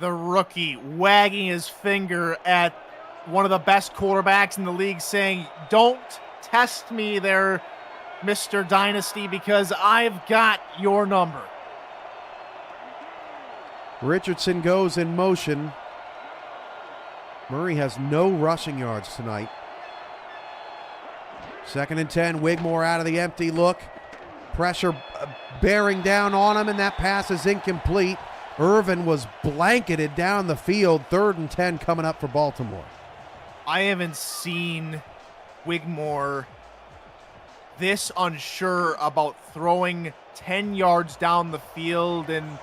The rookie wagging his finger at one of the best quarterbacks in the league, saying, "Don't test me there, Mr. Dynasty, because I've got your number." Richardson goes in motion. Murray has no rushing yards tonight. 2nd and 10, Wigmore out of the empty look. Pressure bearing down on him, and that pass is incomplete. Irvin was blanketed down the field. 3rd and 10 coming up for Baltimore. I haven't seen Wigmore this unsure about throwing 10 yards down the field in,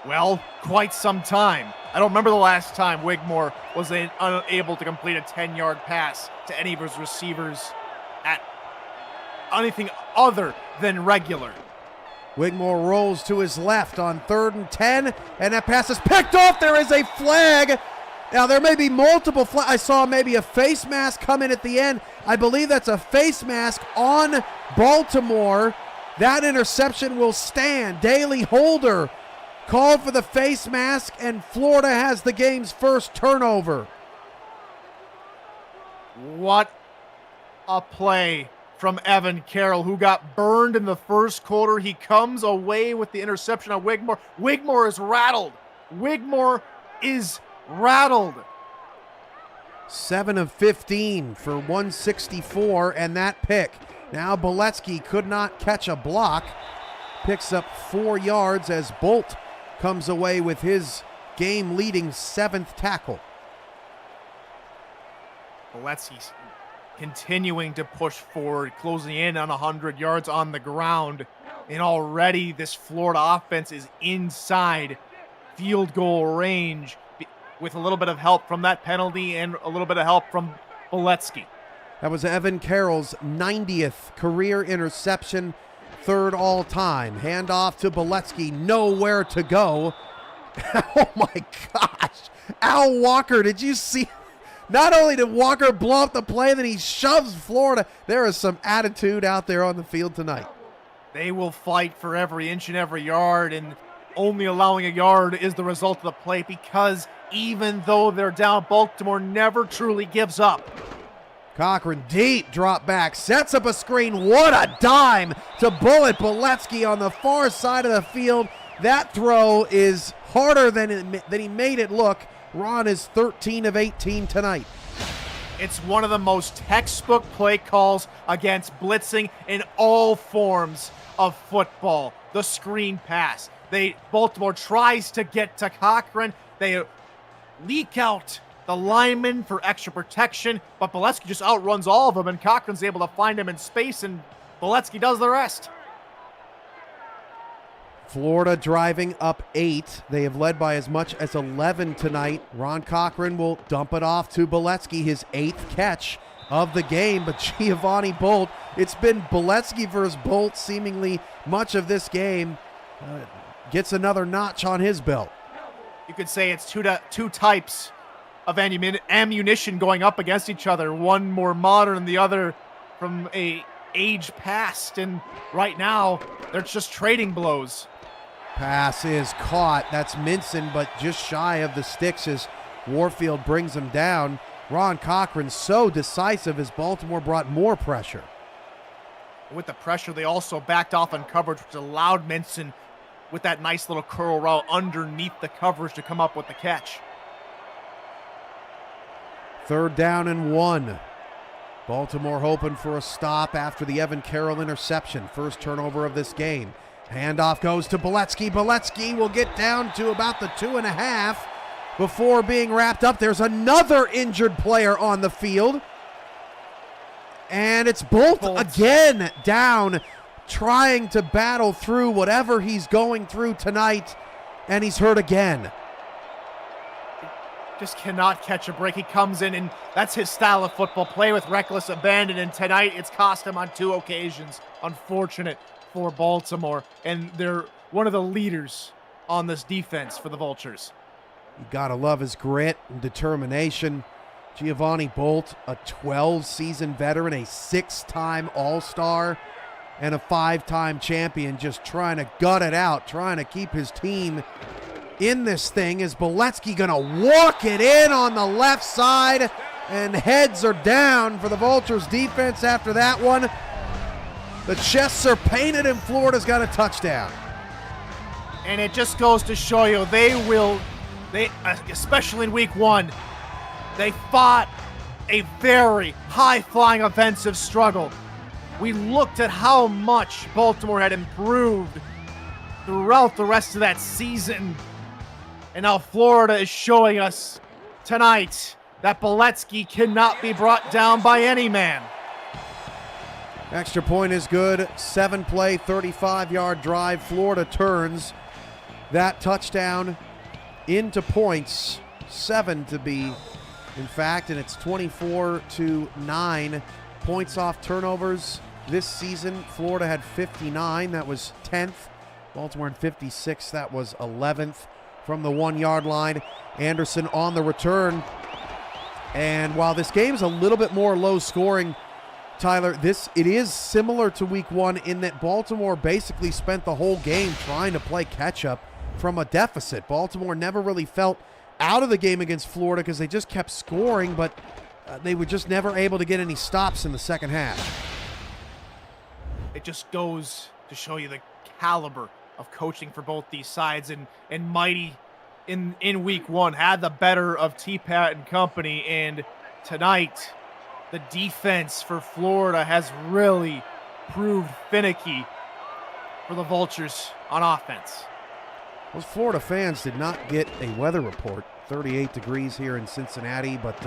well, quite some time. I don't remember the last time Wigmore was unable to complete a 10-yard pass to any of his receivers at anything other than regular. Wigmore rolls to his left on 3rd and 10, and that pass is picked off. There is a flag. Now, there may be multiple flags. I saw maybe a face mask come in at the end. I believe that's a face mask on Baltimore. That interception will stand. Daly Holder called for the face mask, and Florida has the game's first turnover. What a play from Evan Carroll, who got burned in the first quarter. He comes away with the interception on Wigmore. Wigmore is rattled. Wigmore is rattled. 7 of 15 for 164, and that pick. Now Boletsky could not catch a block. Picks up 4 yards as Bolt comes away with his game-leading 7th tackle. Boletsky's continuing to push forward, closing in on 100 yards on the ground. And already this Florida offense is inside field goal range with a little bit of help from that penalty and a little bit of help from Boletsky. That was Evan Carroll's 90th career interception, 3rd all time. Handoff to Boletsky, nowhere to go. Oh my gosh. Al Walker, did you see? Not only did Walker blow up the play, then he shoves Florida. There is some attitude out there on the field tonight. They will fight for every inch and every yard, and only allowing a yard is the result of the play, because even though they're down, Baltimore never truly gives up. Cochran deep drop back, sets up a screen. What a dime to Bullet Boletsky on the far side of the field. That throw is harder than he made it look. Ron is 13 of 18 tonight. It's one of the most textbook play calls against blitzing in all forms of football. The screen pass. Baltimore tries to get to Cochran. They leak out the lineman for extra protection, but Boletsky just outruns all of them, and Cochran's able to find him in space, and Boletsky does the rest. Florida driving up 8. They have led by as much as 11 tonight. Ron Cochran will dump it off to Boletsky, his 8th catch of the game. But Giovanni Bolt, it's been Boletsky versus Bolt seemingly much of this game. Gets another notch on his belt. You could say it's two types of ammunition going up against each other. One more modern than the other from a age past. And right now, they're just trading blows. Pass is caught. That's Minson, but just shy of the sticks as Warfield brings him down. Ron Cochran so decisive as Baltimore brought more pressure. With the pressure, they also backed off on coverage, which allowed Minson with that nice little curl route underneath the coverage to come up with the catch. 3rd down and 1. Baltimore hoping for a stop after the Evan Carroll interception. First turnover of this game. Handoff goes to Boletsky. Boletsky will get down to about the 2.5 before being wrapped up. There's another injured player on the field. And it's Bolt again down, trying to battle through whatever he's going through tonight, and he's hurt again. Just cannot catch a break. He comes in, and that's his style of football, play with reckless abandon, and tonight it's cost him on 2 occasions. Unfortunate for Baltimore, and they're one of the leaders on this defense for the Vultures. You gotta love his grit and determination. Giovanni Bolt, a 12-season veteran, a 6-time All-Star, and a 5-time champion, just trying to gut it out, trying to keep his team in this thing. Is Boletsky going to walk it in on the left side? And heads are down for the Vultures defense after that one. The chests are painted and Florida's got a touchdown. And it just goes to show you, they especially in week 1, they fought a very high-flying offensive struggle. We looked at how much Baltimore had improved throughout the rest of that season. And now Florida is showing us tonight that Boletsky cannot be brought down by any man. Extra point is good. 7-play, 35-yard drive. Florida turns that touchdown into points. 7 to be, in fact, and it's 24-9. Points off turnovers this season. Florida had 59. That was 10th. Baltimore had 56. That was 11th. From the 1-yard line, Anderson on the return. And while this game is a little bit more low scoring, Tyler, it is similar to week 1 in that Baltimore basically spent the whole game trying to play catch up from a deficit. Baltimore never really felt out of the game against Florida because they just kept scoring, but they were just never able to get any stops in the second half. It just goes to show you the caliber of coaching for both these sides, and Mighty in week 1 had the better of T-Pat and company, and tonight the defense for Florida has really proved finicky for the Vultures on offense. Those Florida fans did not get a weather report. 38 degrees here in Cincinnati, but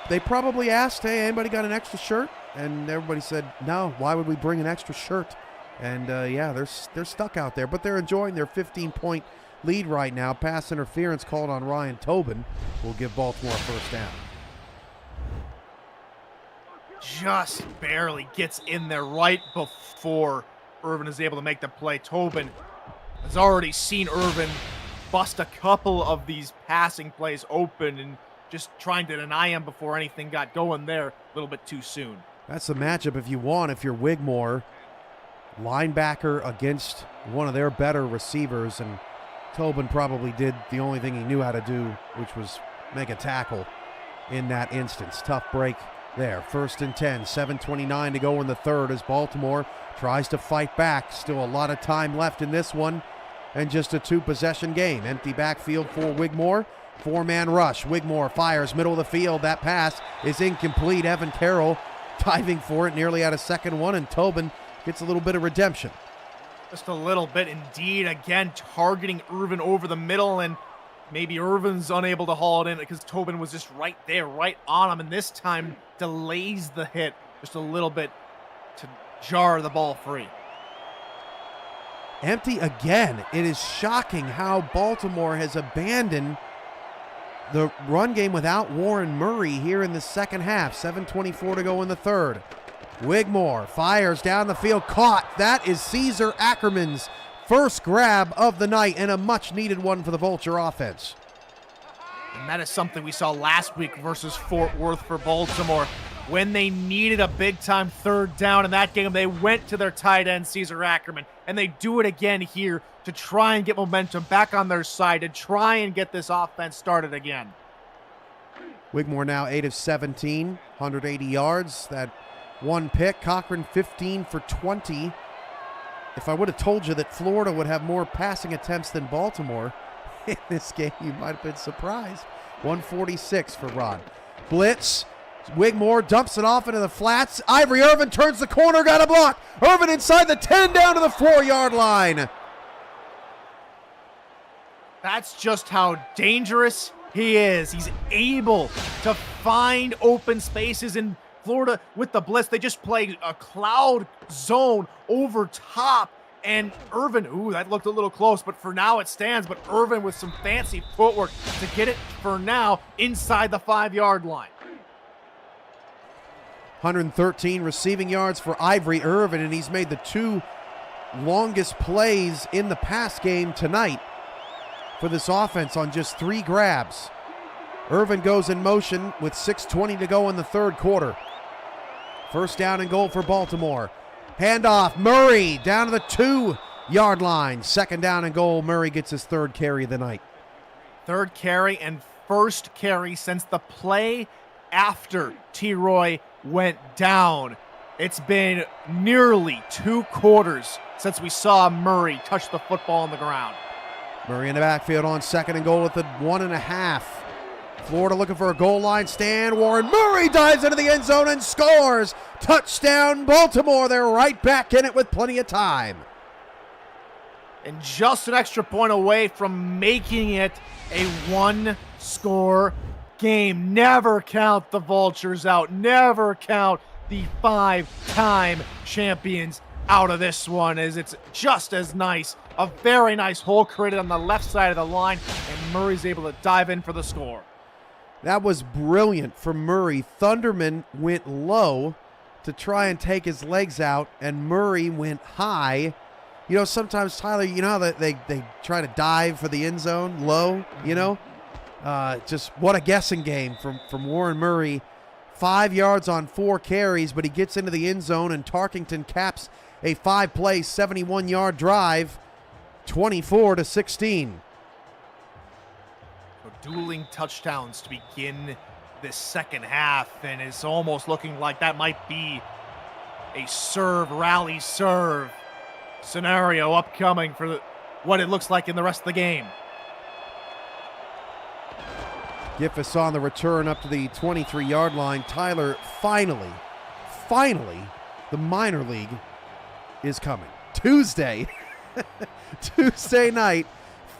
they probably asked, hey, anybody got an extra shirt? And everybody said, no, why would we bring an extra shirt? And they're stuck out there, but they're enjoying their 15-point lead right now. Pass interference called on Ryan Tobin will give Baltimore a first down. Just barely gets in there right before Irvin is able to make the play. Tobin has already seen Irvin bust a couple of these passing plays open and just trying to deny him before anything got going there a little bit too soon. That's the matchup if you want, if you're Wigmore. Linebacker against one of their better receivers, and Tobin probably did the only thing he knew how to do, which was make a tackle in that instance. Tough break there. 1st and 10, 7:29 to go in the third as Baltimore tries to fight back. Still a lot of time left in this one, and just a 2-possession game. Empty backfield for Wigmore. 4-man rush. Wigmore fires middle of the field. That pass is incomplete. Evan Carroll diving for it nearly out of 2nd 1, and Tobin gets a little bit of redemption. Just a little bit indeed. Again, targeting Irvin over the middle, and maybe Irvin's unable to haul it in because Tobin was just right there, right on him, and this time delays the hit just a little bit to jar the ball free. Empty again. It is shocking how Baltimore has abandoned the run game without Warren Murray here in the second half. 7:24 to go in the third. Wigmore fires down the field, caught. That is Caesar Ackerman's first grab of the night, and a much-needed one for the Vulture offense. And that is something we saw last week versus Fort Worth for Baltimore. When they needed a big-time third down in that game, they went to their tight end, Caesar Ackerman, and they do it again here to try and get momentum back on their side, to try and get this offense started again. Wigmore now 8 of 17, 180 yards. That one pick. Cochran 15 for 20. If I would have told you that Florida would have more passing attempts than Baltimore in this game, you might have been surprised. 146 for Ron. Blitz. Wigmore dumps it off into the flats. Ivory Irvin turns the corner, got a block. Irvin inside the 10 down to the 4-yard line. That's just how dangerous he is. He's able to find open spaces in Florida with the blitz. They just play a cloud zone over top. And Irvin, ooh, that looked a little close, but for now it stands. But Irvin with some fancy footwork to get it for now inside the 5-yard line. 113 receiving yards for Ivory Irvin, and he's made the 2 longest plays in the pass game tonight for this offense on just 3 grabs. Irvin goes in motion with 6:20 to go in the third quarter. First down and goal for Baltimore. Handoff, Murray down to the 2-yard line. Second down and goal. Murray gets his 3rd carry of the night. 3rd carry and first carry since the play after T-Roy went down. It's been nearly 2 quarters since we saw Murray touch the football on the ground. Murray in the backfield on second and goal at the 1.5. Florida looking for a goal line stand. Warren Murray dives into the end zone and scores. Touchdown, Baltimore. They're right back in it with plenty of time. And just an extra point away from making it a 1-score game. Never count the Vultures out. Never count the 5-time champions out of this one, as it's just as nice. A very nice hole created on the left side of the line, and Murray's able to dive in for the score. That was brilliant from Murray. Thunderman went low to try and take his legs out, and Murray went high. You know, sometimes, Tyler, you know how they try to dive for the end zone low, you know? Just what a guessing game from Warren Murray. 5 yards on 4 carries, but he gets into the end zone, and Tarkington caps a 5-play, 71-yard drive, 24-16. Dueling touchdowns to begin this second half, and it's almost looking like that might be a rally serve scenario upcoming for what it looks like in the rest of the game. Giffis on the return up to the 23-yard line. Tyler, finally, the minor league is coming. Tuesday night,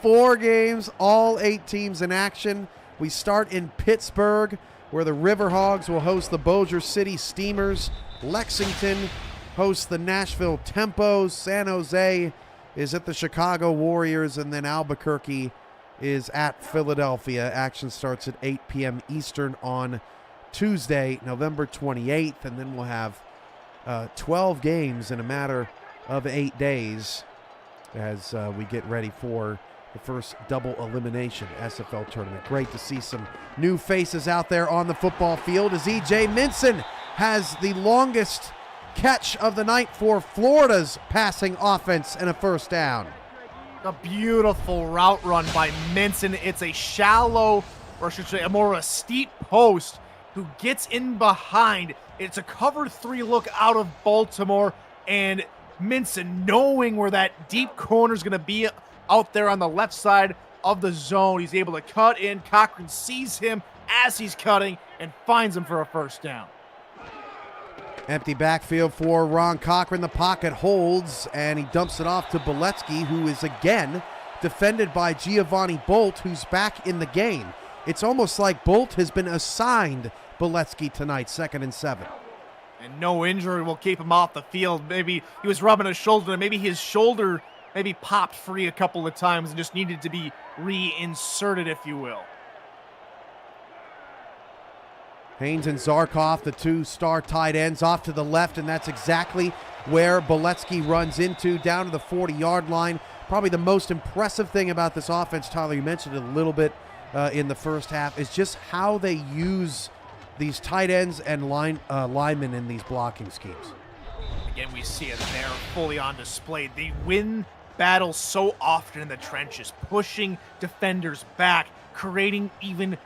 4 games, all 8 teams in action. We start in Pittsburgh, where the Riverhogs will host the Bossier City Steamers. Lexington hosts the Nashville Tempos. San Jose is at the Chicago Warriors, and then Albuquerque is at Philadelphia. Action starts at 8 p.m. Eastern on Tuesday, November 28th, and then we'll have 12 games in a matter of 8 days as we get ready for the first double elimination SFL tournament. Great to see some new faces out there on the football field as E.J. Minson has the longest catch of the night for Florida's passing offense and a first down. A beautiful route run by Minson. It's a shallow, or I should say, more of a steep post who gets in behind. It's a cover 3 look out of Baltimore, and Minson, knowing where that deep corner is going to be out there on the left side of the zone, he's able to cut in. Cochran sees him as he's cutting and finds him for a first down. Empty backfield for Ron Cochran. The pocket holds, and he dumps it off to Boletsky, who is again defended by Giovanni Bolt, who's back in the game. It's almost like Bolt has been assigned Boletsky tonight, 2nd and 7. And no injury will keep him off the field. Maybe he was rubbing his shoulder, and maybe his shoulder maybe popped free a couple of times and just needed to be reinserted, if you will. Haynes and Zarkov, the 2 star tight ends, off to the left, and that's exactly where Boletsky runs into, down to the 40-yard line. Probably the most impressive thing about this offense, Tyler, you mentioned it a little bit in the first half is just how they use these tight ends and linemen in these blocking schemes. Again, we see it there fully on display. They win battles so often in the trenches, pushing defenders back, creating even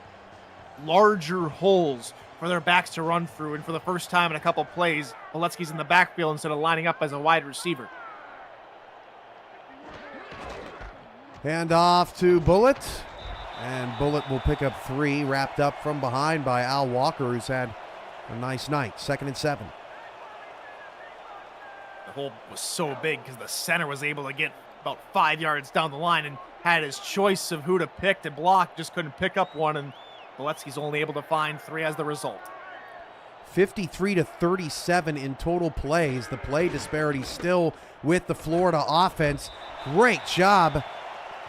larger holes for their backs to run through. And for the first time in a couple plays, Boletsky's in the backfield instead of lining up as a wide receiver. Hand off to Bullet. And Bullet will pick up 3, wrapped up from behind by Al Walker, who's had a nice night. 2nd and 7. The hole was so big because the center was able to get about 5 yards down the line and had his choice of who to pick to block, just couldn't pick up one, and Boletsky's only able to find 3 as the result. 53-37 in total plays. The play disparity still with the Florida offense. Great job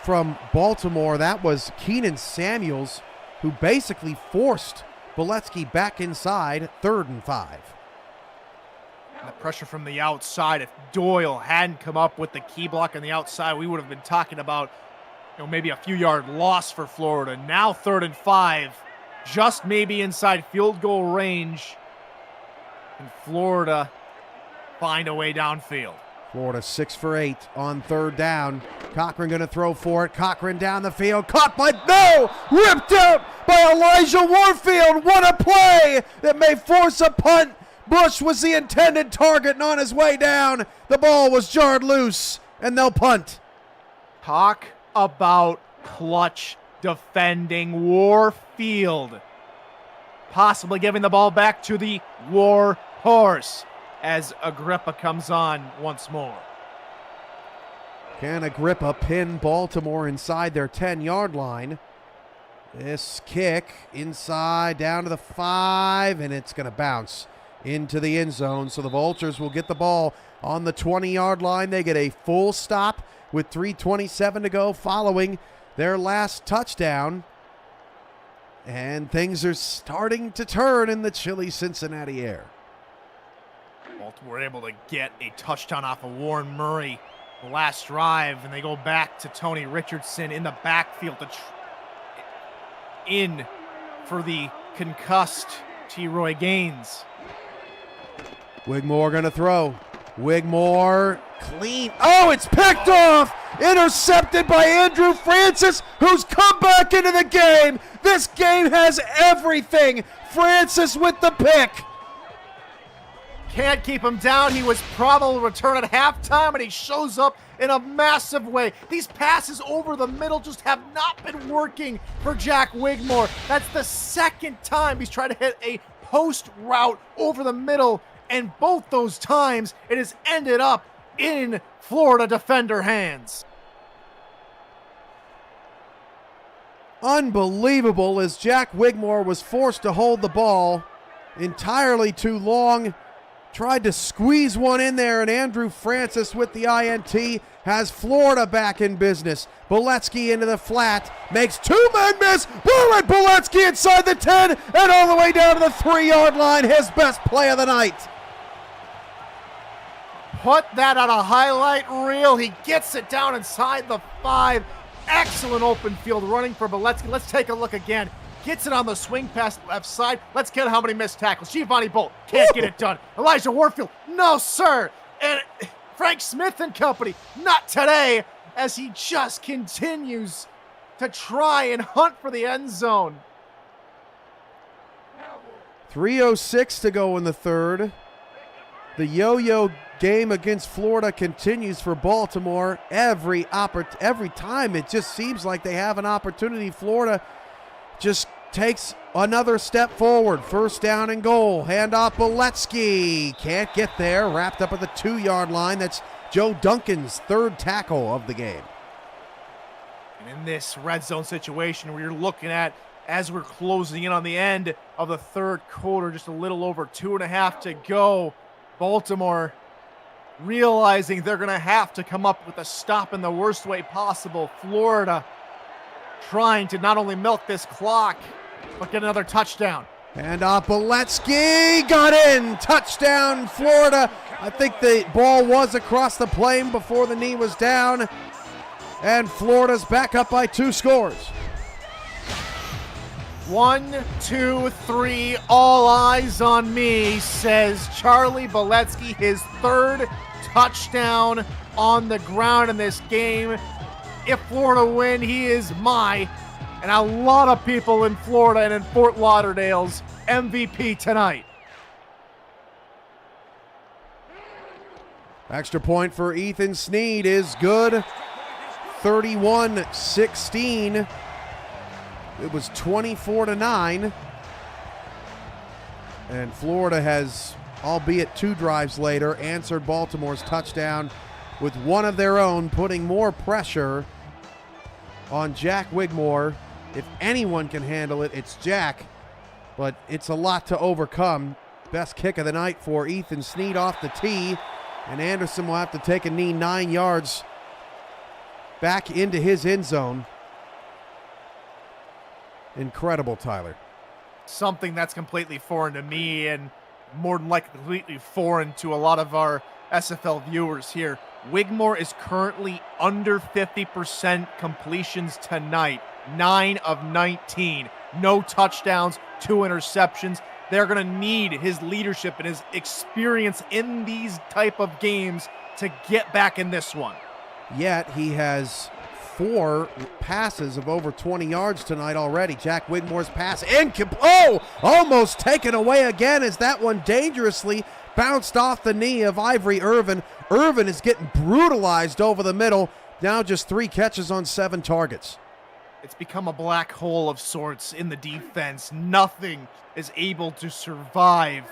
from Baltimore. That was Keenan Samuels, who basically forced Boletsky back inside. 3rd and 5. And the pressure from the outside, if Doyle hadn't come up with the key block on the outside, we would have been talking about, maybe a few yard loss for Florida. Now 3rd and 5, just maybe inside field goal range. And Florida find a way downfield. Florida 6 for 8 on 3rd down. Cochran going to throw for it. Cochran down the field. Caught by, no! Ripped out by Elijah Warfield. What a play that may force a punt. Bush was the intended target, and on his way down, the ball was jarred loose, and they'll punt. Talk about clutch defending. Warfield possibly giving the ball back to the War Horse as Agrippa comes on once more. Can Agrippa pin Baltimore inside their 10-yard line? This kick inside down to the 5, and it's going to bounce into the end zone. So the Vultures will get the ball on the 20-yard line. They get a full stop with 3:27 to go following their last touchdown. And things are starting to turn in the chilly Cincinnati air. Baltimore able to get a touchdown off of Warren Murray the last drive, and they go back to Tony Richardson in the backfield in for the concussed T. Roy Gaines. Wigmore going to throw. Wigmore clean. Oh, it's picked off. Intercepted by Andrew Francis, who's come back into the game. This game has everything. Francis with the pick. Can't keep him down. He was probable to return at halftime, and he shows up in a massive way. These passes over the middle just have not been working for Jack Wigmore. That's the 2nd time he's tried to hit a post route over the middle, and both those times it has ended up in Florida defender hands. Unbelievable, as Jack Wigmore was forced to hold the ball entirely too long. Tried to squeeze one in there, and Andrew Francis with the INT has Florida back in business. Boletsky into the flat, makes 2 men miss. Bullet Boletsky inside the 10 and all the way down to the 3-yard line. His best play of the night. Put that on a highlight reel. He gets it down inside the 5. Excellent open field running for Boletsky. Let's take a look again. Gets it on the swing pass left side. Let's get how many missed tackles. Giovanni Bolt can't get it done. Elijah Warfield, no sir. And Frank Smith and company, not today, as he just continues to try and hunt for the end zone. 3:06 to go in the 3rd. The yo-yo game against Florida continues for Baltimore. Every time it just seems like they have an opportunity, Florida just takes another step forward. 1st down and goal. Handoff Boletsky. Can't get there. Wrapped up at the 2-yard line. That's Joe Duncan's 3rd tackle of the game. And in this red zone situation where you're looking at, as we're closing in on the end of the 3rd quarter, just a little over 2.5 to go, Baltimore realizing they're going to have to come up with a stop in the worst way possible. Florida trying to not only milk this clock, but get another touchdown. And Boletsky got in. Touchdown, Florida. I think the ball was across the plane before the knee was down. And Florida's back up by 2 scores. 1, 2, 3, all eyes on me, says Charlie Boletsky, his third touchdown on the ground in this game. If Florida win, he is my, and a lot of people in Florida and in Fort Lauderdale's MVP tonight. Extra point for Ethan Snead is good. 31-16. It was 24-9. And Florida has, albeit 2 drives later, answered Baltimore's touchdown with one of their own, putting more pressure on Jack Wigmore. If anyone can handle it, it's Jack. But it's a lot to overcome. Best kick of the night for Ethan Snead off the tee. And Anderson will have to take a knee 9 yards back into his end zone. Incredible, Tyler. Something that's completely foreign to me and more than likely completely foreign to a lot of our SFL viewers here. Wigmore is currently under 50% completions tonight. 9 of 19. No touchdowns, 2 interceptions. They're going to need his leadership and his experience in these type of games to get back in this one. Yet he has 4 passes of over 20 yards tonight already. Jack Wigmore's pass almost taken away again as that one dangerously bounced off the knee of Ivory Irvin. Irvin is getting brutalized over the middle. Now just 3 catches on 7 targets. It's become a black hole of sorts in the defense. Nothing is able to survive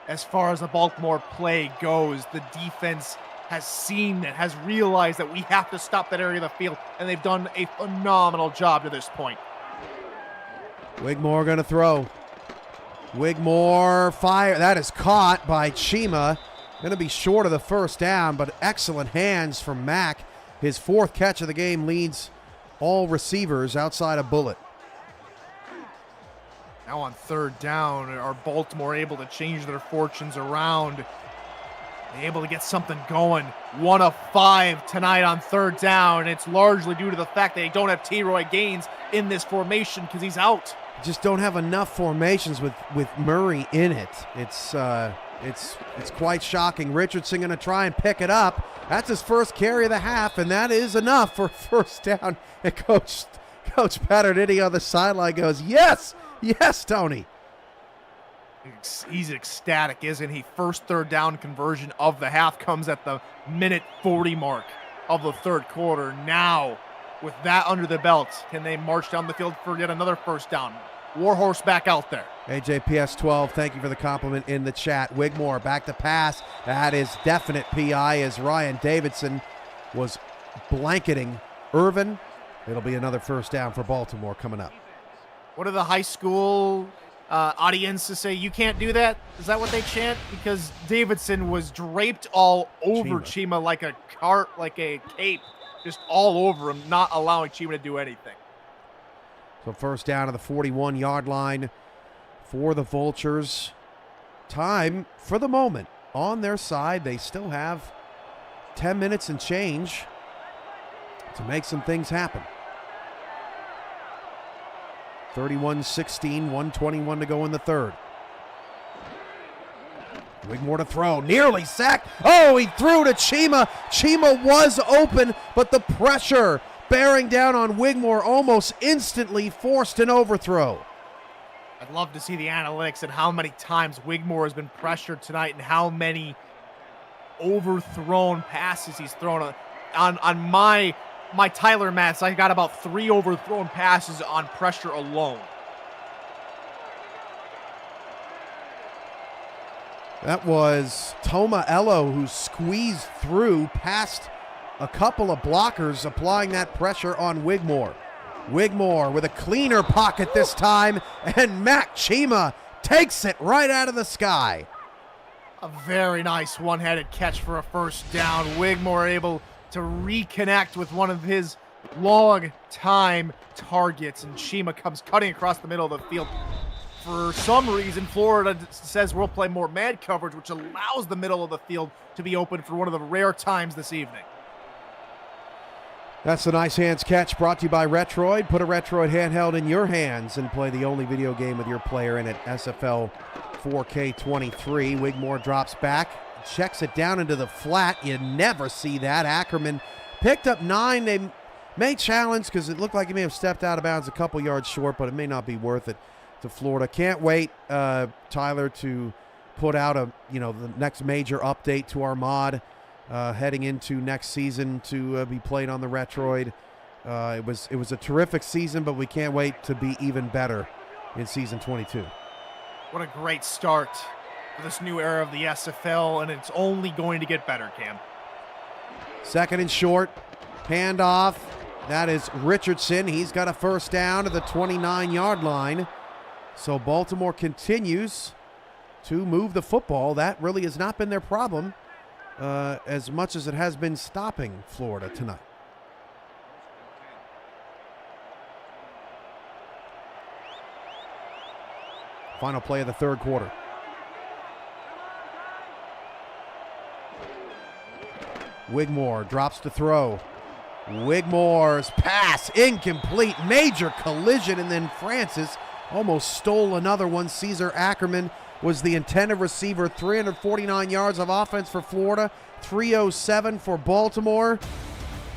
as far as the Baltimore play goes. The defense has seen it, has realized that we have to stop that area of the field, and they've done a phenomenal job to this point. Wigmore going to throw. Wigmore fire. That is caught by Chima. Going to be short of the first down, but excellent hands from Mack. His 4th catch of the game leads all receivers outside of Bullet. Now on 3rd down, are Baltimore able to change their fortunes around? Able to get something going. 1 of 5 tonight on 3rd down. It's largely due to the fact that they don't have T-Roy Gaines in this formation because he's out. Just don't have enough formations with Murray in it. It's quite shocking. Richardson going to try and pick it up. That's his first carry of the half, and that is enough for 1st down. And Coach Paternity on the sideline goes, yes, Tony. He's ecstatic, isn't he? First 3rd down conversion of the half comes at the minute 40 mark of the 3rd quarter. Now, with that under the belt, can they march down the field for yet another 1st down? Warhorse back out there. AJPS12, thank you for the compliment in the chat. Wigmore back to pass. That is definite PI as Ryan Davidson was blanketing Irvin. It'll be another 1st down for Baltimore coming up. What do the high school audiences say? You can't do that? Is that what they chant? Because Davidson was draped all over Chima like a cart, like a cape, just all over him, not allowing Chima to do anything. So 1st down to the 41-yard line for the Vultures. Time, for the moment, on their side. They still have 10 minutes and change to make some things happen. 31-16, 1:21 to go in the 3rd. Wigmore to throw, nearly sacked. Oh, he threw to Chima. Chima was open, but the pressure bearing down on Wigmore almost instantly forced an overthrow. I'd love to see the analytics and how many times Wigmore has been pressured tonight and how many overthrown passes he's thrown. On my Tyler Mats, I got about 3 overthrown passes on pressure alone. That was Toma Ello who squeezed through past a couple of blockers, applying that pressure on Wigmore. Wigmore with a cleaner pocket this time, and Mac Chima takes it right out of the sky. A very nice one-handed catch for a 1st down. Wigmore able to reconnect with one of his long-time targets, and Chima comes cutting across the middle of the field. For some reason, Florida says we'll play more man coverage, which allows the middle of the field to be open for one of the rare times this evening. That's the Nice Hands catch brought to you by Retroid. Put a Retroid handheld in your hands and play the only video game with your player in it, SFL 4K23. Wigmore drops back, checks it down into the flat. You never see that. Ackerman picked up 9. They may challenge because it looked like he may have stepped out of bounds a couple yards short, but it may not be worth it to Florida. Can't wait, Tyler, to put out the next major update to our mod. Heading into next season to be played on the Retroid. It was a terrific season, but we can't wait to be even better in season 22. What a great start for this new era of the SFL, and it's only going to get better, Cam. Second and short, handoff. That is Richardson. He's got a first down to the 29-yard line. So Baltimore continues to move the football. That really has not been their problem. As much as it has been stopping Florida tonight. Final play of the third quarter. Wigmore drops to throw. Wigmore's pass incomplete. Major collision, and then Francis almost stole another one. Caesar Ackerman was the intended receiver. 349 yards of offense for Florida, 307 for Baltimore.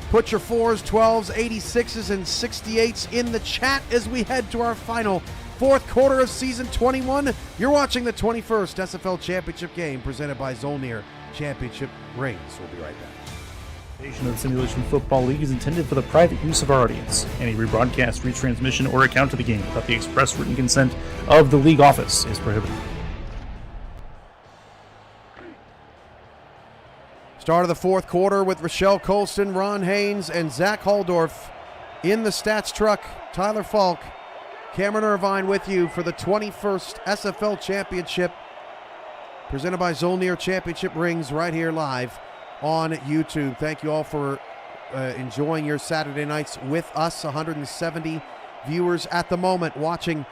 Put your 4s, 12s, 86s, and 68s in the chat as we head to our final fourth quarter of season 21. You're watching the 21st SFL Championship game presented by Zolnir Championship Rings. We'll be right back. The of the Simulation Football League is intended for the private use of our audience. Any rebroadcast, retransmission, or account of the game without the express written consent of the league office is prohibited. Start of the fourth quarter with Rochelle Colston, Ron Haynes, and Zach Holdorf in the stats truck. Tyler Falk, Cameron Irvine with you for the 21st SFL Championship presented by Zolnir Championship Rings right here live on YouTube. Thank you all for enjoying your Saturday nights with us. 170 viewers at the moment watching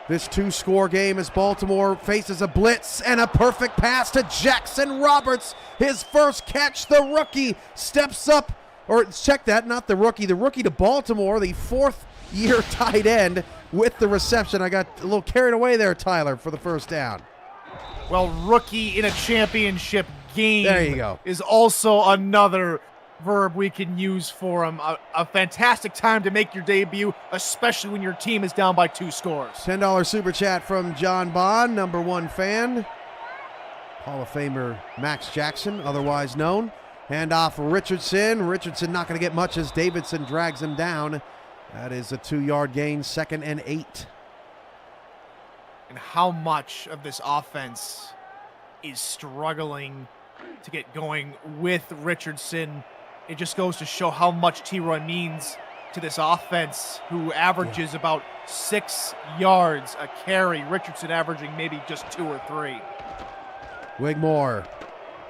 this two-score game as Baltimore faces a blitz and a perfect pass to Jackson Roberts. His first catch, the rookie steps up, or check that, not the rookie to Baltimore, the fourth-year tight end with the reception. I got a little carried away there, Tyler, for the first down. Well, rookie in a championship game there you go. Is also another verb we can use for him. A fantastic time to make your debut, especially when your team is down by 2 scores. $10 super chat from John Bond, number 1 fan. Hall of Famer Max Jackson, otherwise known. Handoff Richardson. Richardson not going to get much as Davidson drags him down. That is a 2-yard gain, 2nd and 8. And how much of this offense is struggling to get going with Richardson. It just goes to show how much T-Roy means to this offense, who averages about 6 yards a carry. Richardson averaging maybe just 2 or 3. Wigmore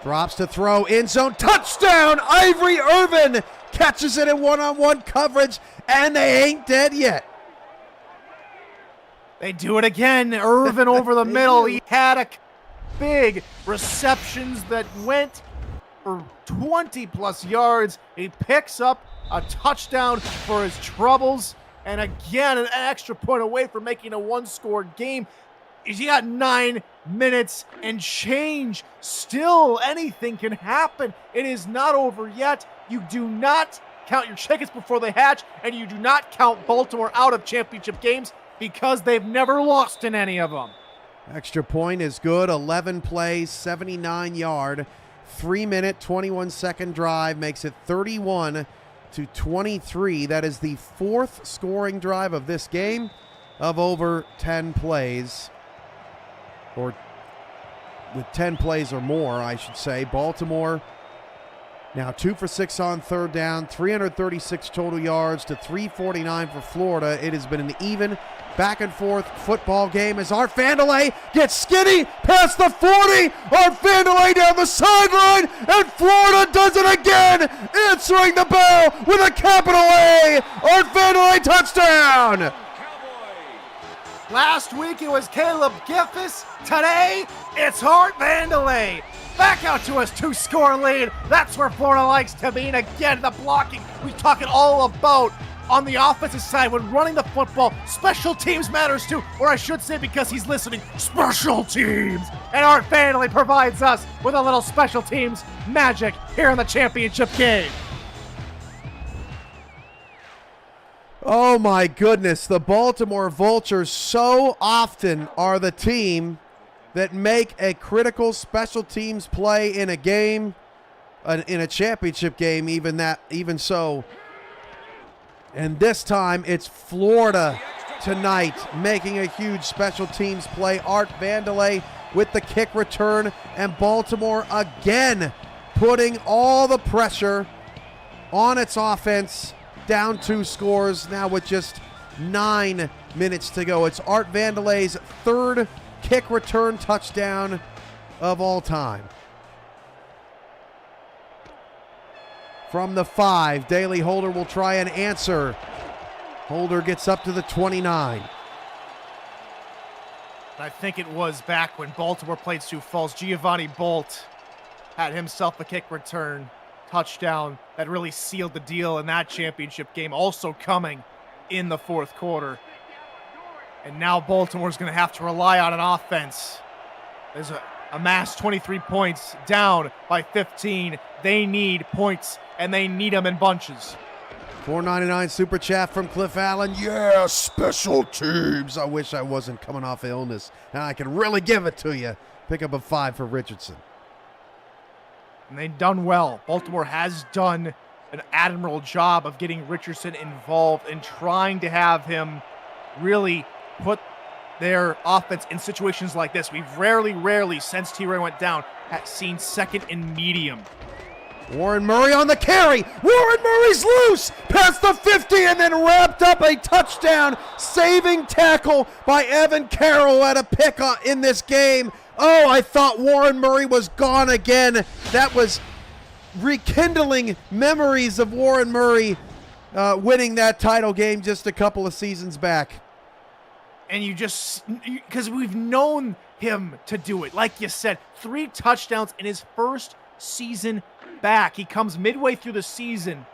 drops to throw, end zone, touchdown! Ivory Irvin catches it in one-on-one coverage, and they ain't dead yet. They do it again. Irvin over the middle. He had a big receptions that went for 20-plus yards. He picks up a touchdown for his troubles. And again, an extra point away from making a 1-score game. He got 9 minutes and change. Still, anything can happen. It is not over yet. You do not count your chickens before they hatch, and you do not count Baltimore out of championship games because they've never lost in any of them. Extra point is good. 11 plays, 79-yard, 3-minute, 21-second drive makes it 31-23. That is the 4th scoring drive of this game of over 10 plays, or with 10 plays or more, I should say. Baltimore now 2 for 6 on third down, 336 total yards to 349 for Florida. It has been an even back-and-forth football game as Art Vandelay gets skinny past the 40. Art Vandelay down the sideline, and Florida does it again, answering the bell with a capital A. Art Vandelay touchdown. Last week it was Caleb Giffis. Today it's Art Vandelay. Back out to us, 2-score lead. That's where Florida likes to be. And again, the blocking we're talking all about on the offensive side when running the football. Special teams matters too, or I should say, because he's listening, special teams. And Art Vandelay provides us with a little special teams magic here in the championship game. Oh my goodness, the Baltimore Vultures so often are the team that make a critical special teams play in a game, in a championship game, even so. And this time it's Florida tonight making a huge special teams play. Art Vandelay with the kick return, and Baltimore again putting all the pressure on its offense. Down 2 scores now with just 9 minutes to go. It's Art Vandelay's 3rd kick return touchdown of all time. From the 5, Daley Holder will try and answer. Holder gets up to the 29. I think it was back when Baltimore played Sioux Falls. Giovanni Bolt had himself a kick return touchdown that really sealed the deal in that championship game, also coming in the 4th quarter. And now Baltimore's going to have to rely on an offense. There's a mass 23 points down by 15. They need points, and they need them in bunches. $4.99 super chat from Cliff Allen. Yeah, special teams. I wish I wasn't coming off illness. Now I can really give it to you. Pick up a 5 for Richardson. And they've done well. Baltimore has done an admirable job of getting Richardson involved and trying to have him really put their offense in situations like this. We've rarely, since T-Ray went down, seen 2nd and medium. Warren Murray on the carry. Warren Murray's loose past the 50 and then wrapped up a touchdown. Saving tackle by Evan Carroll at a pick in this game. Oh, I thought Warren Murray was gone again. That was rekindling memories of Warren Murray winning that title game just a couple of seasons back. And because we've known him to do it. Like you said, 3 touchdowns in his first season back. He comes midway through the season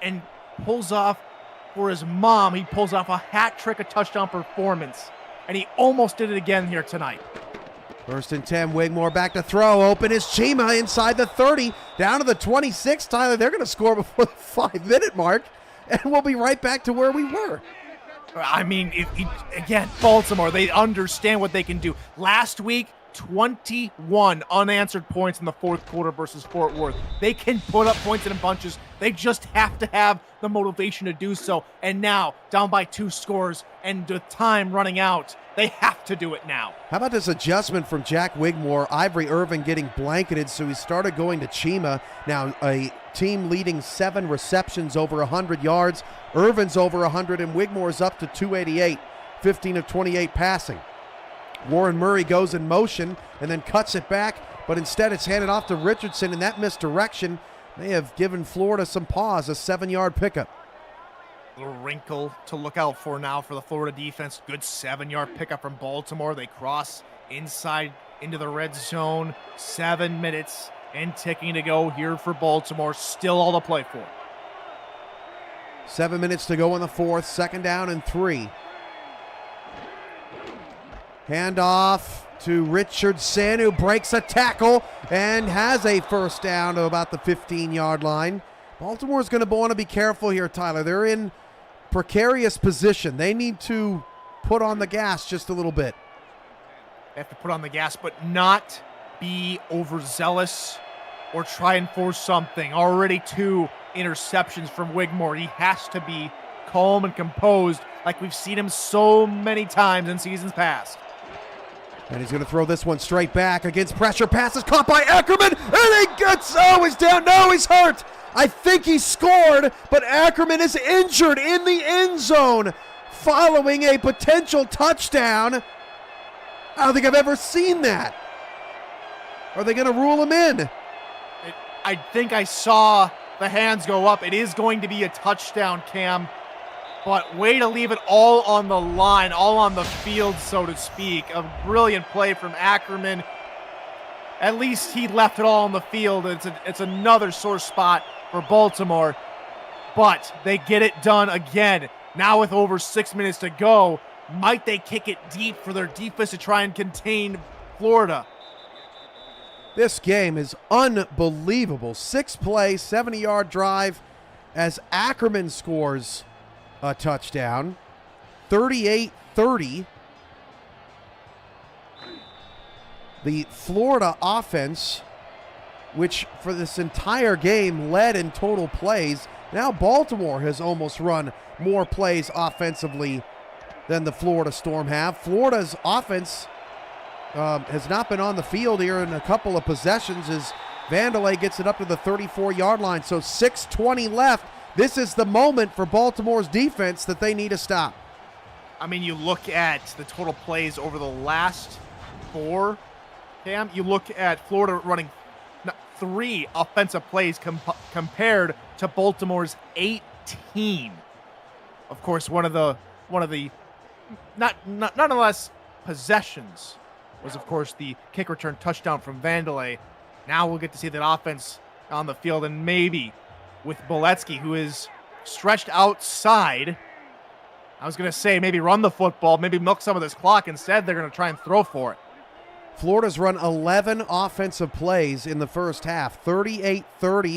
and pulls off for his mom. He pulls off a hat trick, a touchdown performance. And he almost did it again here tonight. 1st and 10, Wigmore back to throw. Open is Chima inside the 30, down to the 26. Tyler, they're going to score before the 5-minute mark, and we'll be right back to where we were. I mean, again, Baltimore, they understand what they can do. Last week, 21 unanswered points in the 4th quarter versus Fort Worth. They can put up points in bunches. They just have to have the motivation to do so. And now, down by 2 scores and the time running out, they have to do it now. How about this adjustment from Jack Wigmore? Ivory Irvin getting blanketed, so he started going to Chima. Now a team leading 7 receptions over 100 yards. Irvin's over 100, and Wigmore's up to 288, 15 of 28 passing. Warren Murray goes in motion and then cuts it back, but instead it's handed off to Richardson, and that misdirection may have given Florida some pause, a 7-yard pickup. Little wrinkle to look out for now for the Florida defense. Good 7-yard pickup from Baltimore. They cross inside into the red zone. 7 minutes and ticking to go here for Baltimore. Still all to play for. 7 minutes to go in the 4th. 2nd down and 3. Handoff to Richardson, who breaks a tackle and has a 1st down to about the 15-yard line. Baltimore's going to want to be careful here, Tyler. They're in precarious position. They need to put on the gas just a little bit. They have to put on the gas, but not be overzealous or try and force something. Already 2 interceptions from Wigmore. He has to be calm and composed like we've seen him so many times in seasons past. And he's going to throw this one straight back against pressure. Passes caught by Ackerman, and he gets, he's down. No, he's hurt. I think he scored, but Ackerman is injured in the end zone following a potential touchdown. I don't think I've ever seen that. Are they going to rule him in? I think I saw the hands go up. It is going to be a touchdown, Cam. But way to leave it all on the line, all on the field, so to speak. A brilliant play from Ackerman. at least he left it all on the field. It's another sore spot for Baltimore, but they get it done again. Now with over 6 minutes to go, might they kick it deep for their defense to try and contain Florida? This game is unbelievable. 6-play, 70-yard drive as Ackerman scores a touchdown. 38-30. The Florida offense, which for this entire game led in total plays, now Baltimore has almost run more plays offensively than the Florida Storm have. Florida's offense has not been on the field here in a couple of possessions as Vandelay gets it up to the 34-yard line. So 6:20 left. This is the moment for Baltimore's defense that they need to stop. I mean, you look at the total plays over the last 4, Cam. You look at Florida running 3 offensive plays compared to Baltimore's 18. Of course, one of the nonetheless possessions was, of course, the kick return touchdown from Vandelay. Now we'll get to see that offense on the field, and maybe with Boletsky, who is stretched outside. I was going to say maybe run the football, maybe milk some of this clock. Instead, they're going to try and throw for it. Florida's run 11 offensive plays in the first half. 38-30.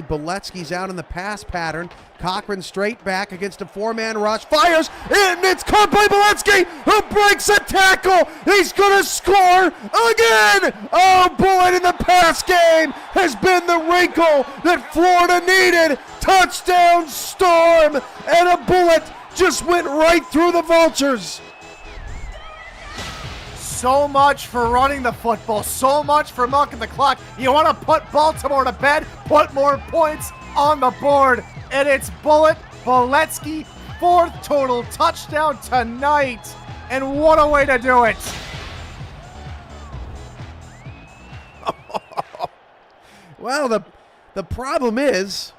Boletsky's out in the pass pattern. Cochran straight back against a 4-man rush. Fires, and it's caught by Boletsky, who breaks a tackle. He's going to score again. Oh, boy, in the pass game has been the wrinkle that Florida needed. Touchdown Storm, and a bullet just went right through the Vultures. So much for running the football, so much for milking the clock. You want to put Baltimore to bed, put more points on the board, and it's Bullet Boletsky, 4th total touchdown tonight, and what a way to do it. Well, the problem is,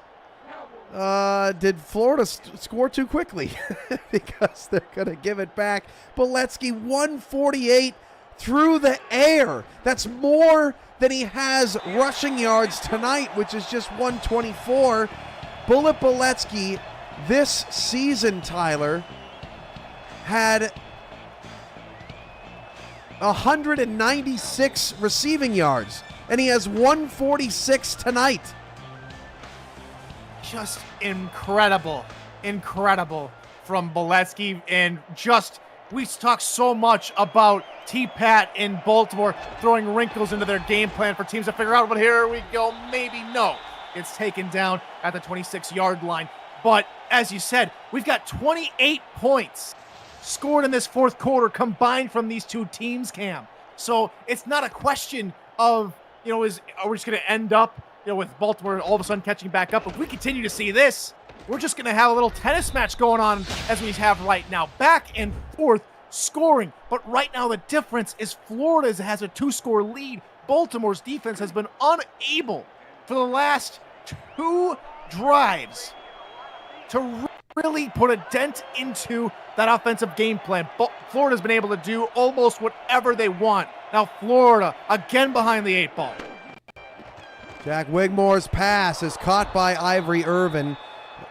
did Florida score too quickly? Because they're going to give it back. Boletsky, 148 through the air. That's more than he has rushing yards tonight, which is just 124. Bullet Boletsky this season, Tyler, had 196 receiving yards, and he has 146 tonight. Just incredible from Boletsky, and just, we talk so much about T-Pat in Baltimore throwing wrinkles into their game plan for teams to figure out, but here we go, maybe no. It's taken down at the 26-yard line. But as you said, we've got 28 points scored in this 4th quarter combined from these two teams, Cam. So it's not a question of, are we just going to end up, with Baltimore all of a sudden catching back up? If we continue to see this, we're just going to have a little tennis match going on as we have right now. Back and forth scoring. But right now the difference is Florida has a 2-score lead. Baltimore's defense has been unable for the last 2 drives to really put a dent into that offensive game plan. Florida's been able to do almost whatever they want. Now Florida again behind the 8 ball. Jack Wigmore's pass is caught by Ivory Irvin.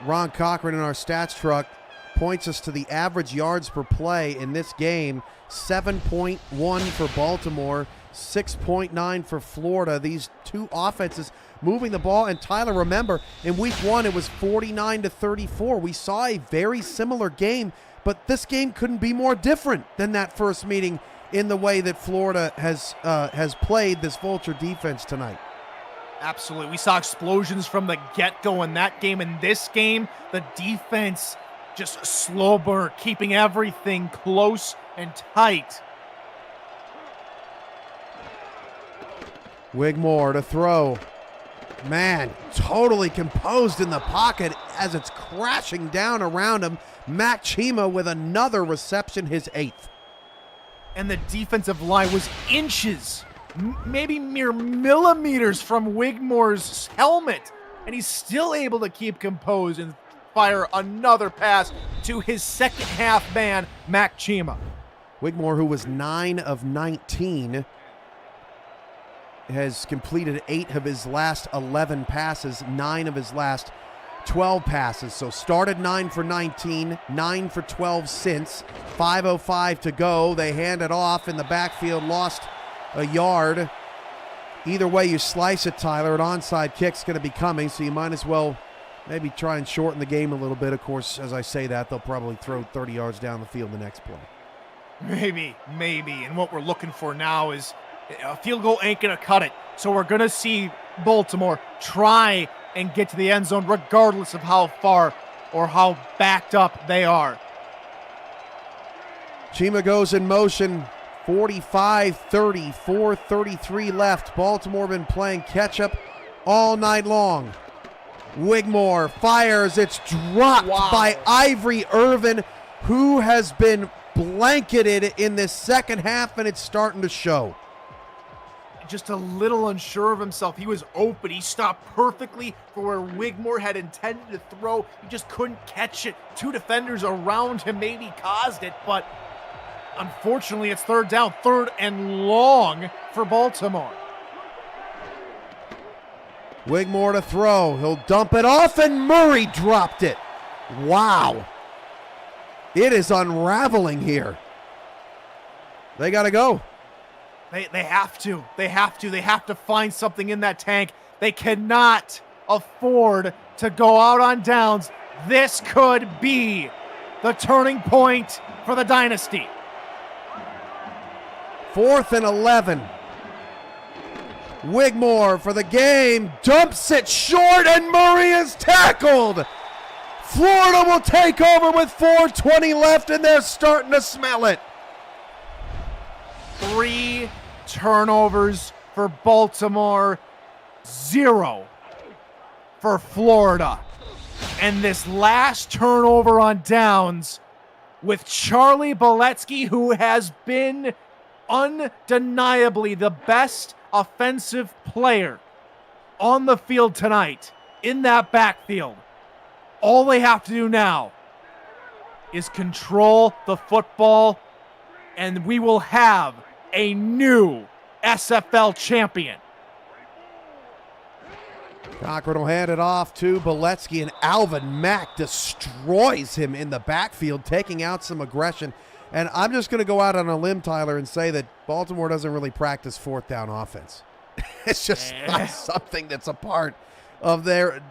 Ron Cochran in our stats truck points us to the average yards per play in this game. 7.1 for Baltimore, 6.9 for Florida. These two offenses moving the ball. And Tyler, remember, in week 1 it was 49-34. We saw a very similar game, but this game couldn't be more different than that first meeting in the way that Florida has played this Vulture defense tonight. Absolutely. We saw explosions from the get-go in that game. In this game, the defense just a slow burn, keeping everything close and tight. Wigmore to throw. Man, totally composed in the pocket as it's crashing down around him. Mac Chima with another reception, his 8th. And the defensive line was inches, maybe mere millimeters from Wigmore's helmet, and he's still able to keep composed and fire another pass to his second half man, Mac Chima. Wigmore, who was 9 of 19, has completed 8 of his last 11 passes, 9 of his last 12 passes. So started 9 for 19, 9 for 12 since. 5:05 to go. They hand it off in the backfield, lost a yard. Either way you slice it, Tyler, an onside kick's going to be coming, so you might as well maybe try and shorten the game a little bit. Of course, as I say that, they'll probably throw 30 yards down the field the next play. Maybe. And what we're looking for now is a field goal ain't going to cut it. So we're going to see Baltimore try and get to the end zone regardless of how far or how backed up they are. Chima goes in motion. 45-30, 4:33 left. Baltimore been playing catch-up all night long. Wigmore fires. It's dropped by Ivory Irvin, who has been blanketed in this second half, and it's starting to show. Just a little unsure of himself. He was open. He stopped perfectly for where Wigmore had intended to throw. He just couldn't catch it. 2 defenders around him maybe caused it, but unfortunately it's third down, 3rd and long for Baltimore. Wigmore to throw. He'll dump it off, and Murray dropped it. Wow. It is unraveling here. They got to go. They have to. They have to find something in that tank. They cannot afford to go out on downs. This could be the turning point for the dynasty. 4th and 11. Wigmore for the game, dumps it short, and Murray is tackled. Florida will take over with 4:20 left, and they're starting to smell it. 3 turnovers for Baltimore, 0 for Florida. And this last turnover on downs with Charlie Boletsky, who has been undeniably the best offensive player on the field tonight in that backfield. All they have to do now is control the football, and we will have a new SFL champion. Cochran will hand it off to Boletsky, and Alvin Mack destroys him in the backfield, taking out some aggression. And I'm just going to go out on a limb, Tyler, and say that Baltimore doesn't really practice 4th down offense. It's just not something that's a part of their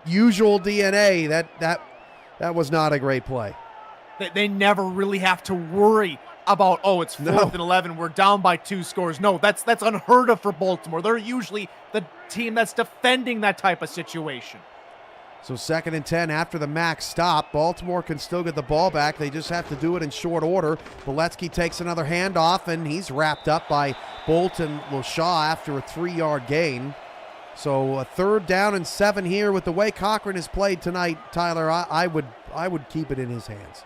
usual DNA. That was not a great play. They never really have to worry about, it's 4th and 11, we're down by 2 scores. No, that's unheard of for Baltimore. They're usually the team that's defending that type of situation. So 2nd and 10 after the Mack stop. Baltimore can still get the ball back. They just have to do it in short order. Boletsky takes another handoff, and he's wrapped up by Bolton LaShaw after a 3-yard gain. So a 3rd down and 7 here. With the way Cochran has played tonight, Tyler, I would keep it in his hands.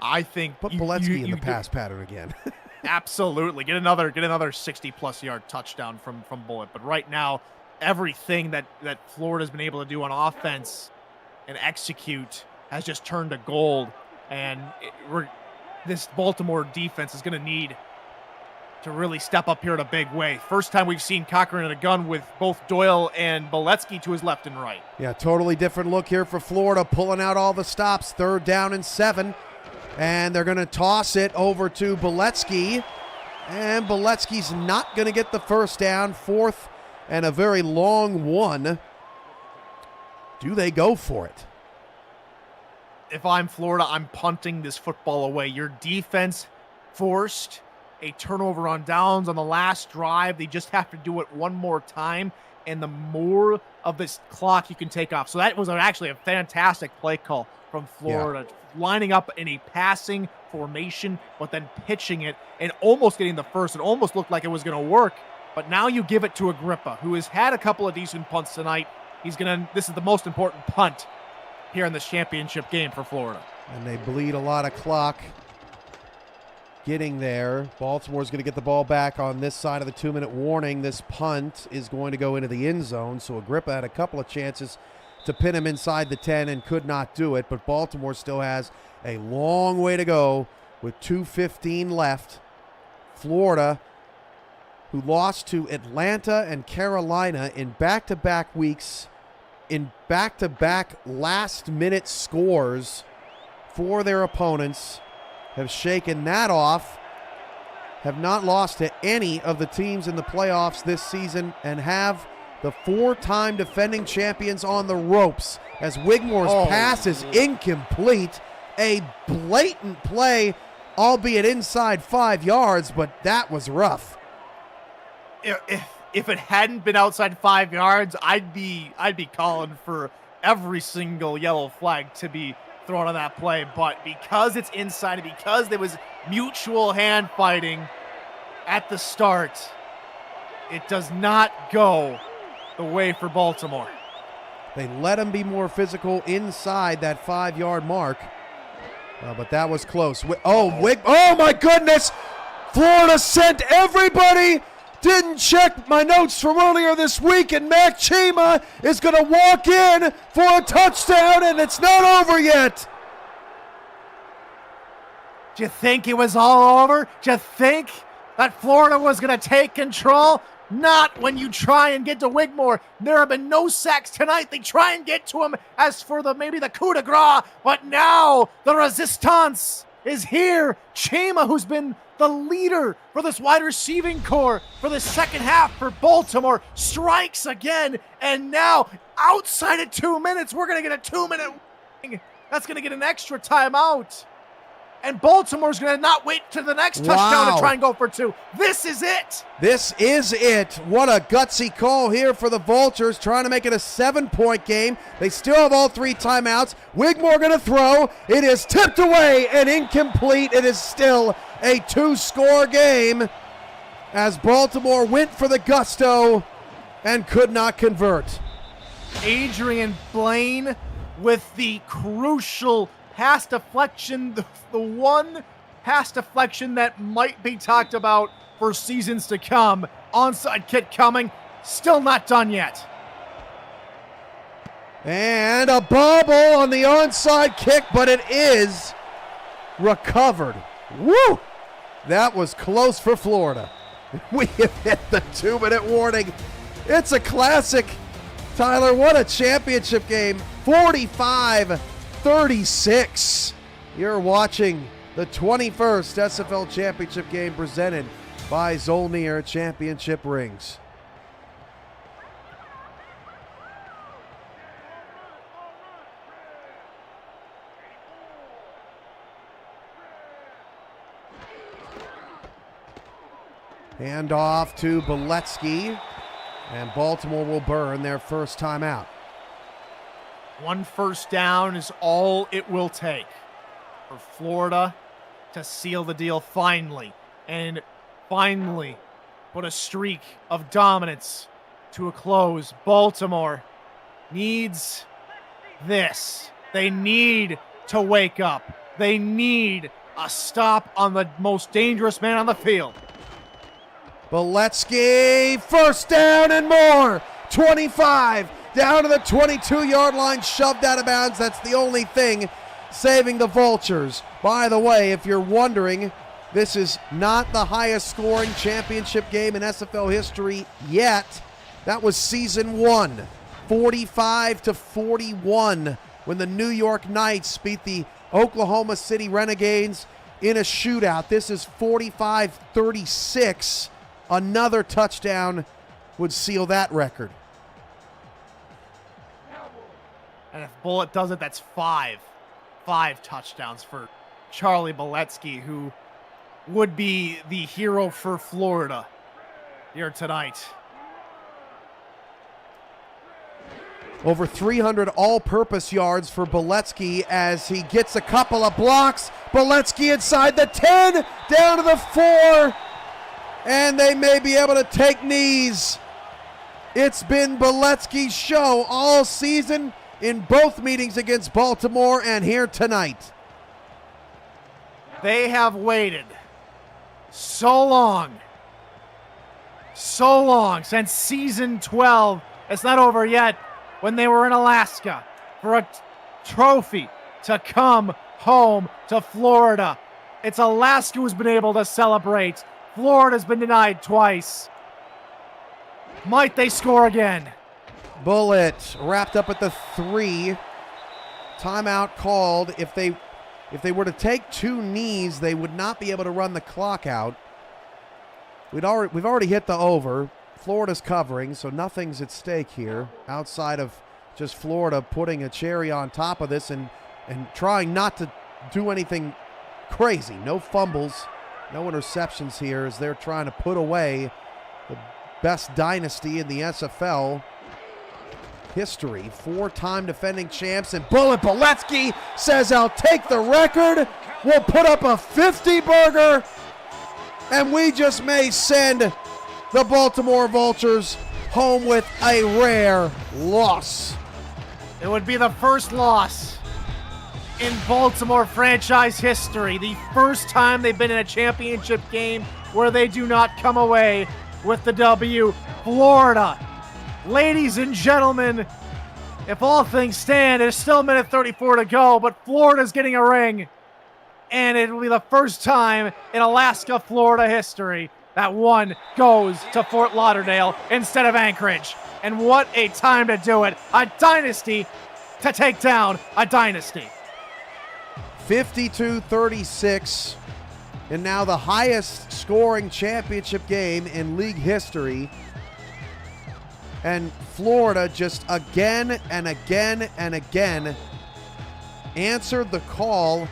I think put Boletsky in the pass pattern again. Absolutely. Get another 60-plus yard touchdown from Bullet. But right now, everything that Florida's been able to do on offense and execute has just turned to gold. And this Baltimore defense is going to need to really step up here in a big way. First time we've seen Cochran in a gun with both Doyle and Boletsky to his left and right. Yeah, totally different look here for Florida, pulling out all the stops. 3rd down and 7. And they're going to toss it over to Boletsky. And Boletsky's not going to get the first down. 4th and a very long one. Do they go for it? If I'm Florida, I'm punting this football away. Your defense forced a turnover on downs on the last drive. They just have to do it one more time, and the more of this clock you can take off. So that was actually a fantastic play call from Florida. Yeah. Lining up in a passing formation, but then pitching it and almost getting the first. It almost looked like it was going to work. But now you give it to Agrippa, who has had a couple of decent punts tonight. This is the most important punt here in this championship game for Florida. And they bleed a lot of clock getting there. Baltimore's going to get the ball back on this side of the 2-minute warning. This punt is going to go into the end zone. So Agrippa had a couple of chances to pin him inside the 10 and could not do it. But Baltimore still has a long way to go with 2:15 left. Florida who lost to Atlanta and Carolina in back-to-back weeks, in back-to-back last-minute scores for their opponents, have shaken that off, have not lost to any of the teams in the playoffs this season, and have the 4-time defending champions on the ropes as Wigmore's pass is incomplete. A blatant play, albeit inside 5 yards, but that was rough. If it hadn't been outside 5 yards, I'd be calling for every single yellow flag to be thrown on that play. But because it's inside and because there was mutual hand fighting at the start, it does not go the way for Baltimore. They let him be more physical inside that 5-yard mark, but that was close. Oh my goodness! Florida sent everybody. Didn't check my notes from earlier this week, and Mac Chima is going to walk in for a touchdown, and it's not over yet. Do you think it was all over? Do you think that Florida was going to take control? Not when you try and get to Wigmore. There have been no sacks tonight. They try and get to him as for maybe the coup de grace, but now the resistance is here. Chima, who's been the leader for this wide receiving core for the second half for Baltimore, strikes again, and now outside of 2 minutes, we're going to get a 2-minute warning. That's going to get an extra timeout. And Baltimore's going to not wait to the next touchdown to try and go for 2. This is it. This is it. What a gutsy call here for the Vultures, trying to make it a 7-point game. They still have all 3 timeouts. Wigmore going to throw. It is tipped away and incomplete. It is still a 2-score game as Baltimore went for the gusto and could not convert. Adrian Blaine with the crucial pass deflection, the one pass deflection that might be talked about for seasons to come. Onside kick coming, still not done yet. And a bobble on the onside kick, but it is recovered. Woo! That was close for Florida. We have hit the 2-minute warning. It's a classic. Tyler, what a championship game. 45-36. You're watching the 21st SFL championship game presented by Zolnir Championship Rings. Hand off to Beletsky, and Baltimore will burn their first timeout. 1 first down is all it will take for Florida to seal the deal finally, and finally put a streak of dominance to a close. Baltimore needs this. They need to wake up. They need a stop on the most dangerous man on the field. Beletsky, first down and more. 25, down to the 22-yard line, shoved out of bounds. That's the only thing saving the Vultures. By the way, if you're wondering, this is not the highest scoring championship game in SFL history yet. That was season 1, 45-41, when the New York Knights beat the Oklahoma City Renegades in a shootout. This is 45-36. Another touchdown would seal that record. And if Bullet does it, that's 5 touchdowns for Charlie Beletsky, who would be the hero for Florida here tonight. Over 300 all-purpose yards for Beletsky as he gets a couple of blocks. Beletsky inside the 10, down to the 4, and they may be able to take knees. It's been Beletsky's show all season in both meetings against Baltimore and here tonight. They have waited so long since season 12. It's not over yet, when they were in Alaska for a trophy to come home to Florida. It's Alaska who's been able to celebrate. Florida's been denied twice. Might they score again? Bullet wrapped up at the 3. Timeout called. If they were to take 2 knees, they would not be able to run the clock out. We've already hit the over. Florida's covering, so nothing's at stake here outside of just Florida putting a cherry on top of this and trying not to do anything crazy. No fumbles, no interceptions here as they're trying to put away the best dynasty in the SFL history. 4-time defending champs, and Bullet Boletsky says, I'll take the record. We'll put up a 50-burger, and we just may send the Baltimore Vultures home with a rare loss. It would be the first loss in Baltimore franchise history. The first time they've been in a championship game where they do not come away with the W. Florida. Ladies and gentlemen, if all things stand, there's still a minute 34 to go, but Florida's getting a ring. And it will be the first time in Alaska, Florida history that one goes to Fort Lauderdale instead of Anchorage. And what a time to do it. A dynasty to take down a dynasty. 52-36, and now the highest scoring championship game in league history. And Florida just again and again and again answered the call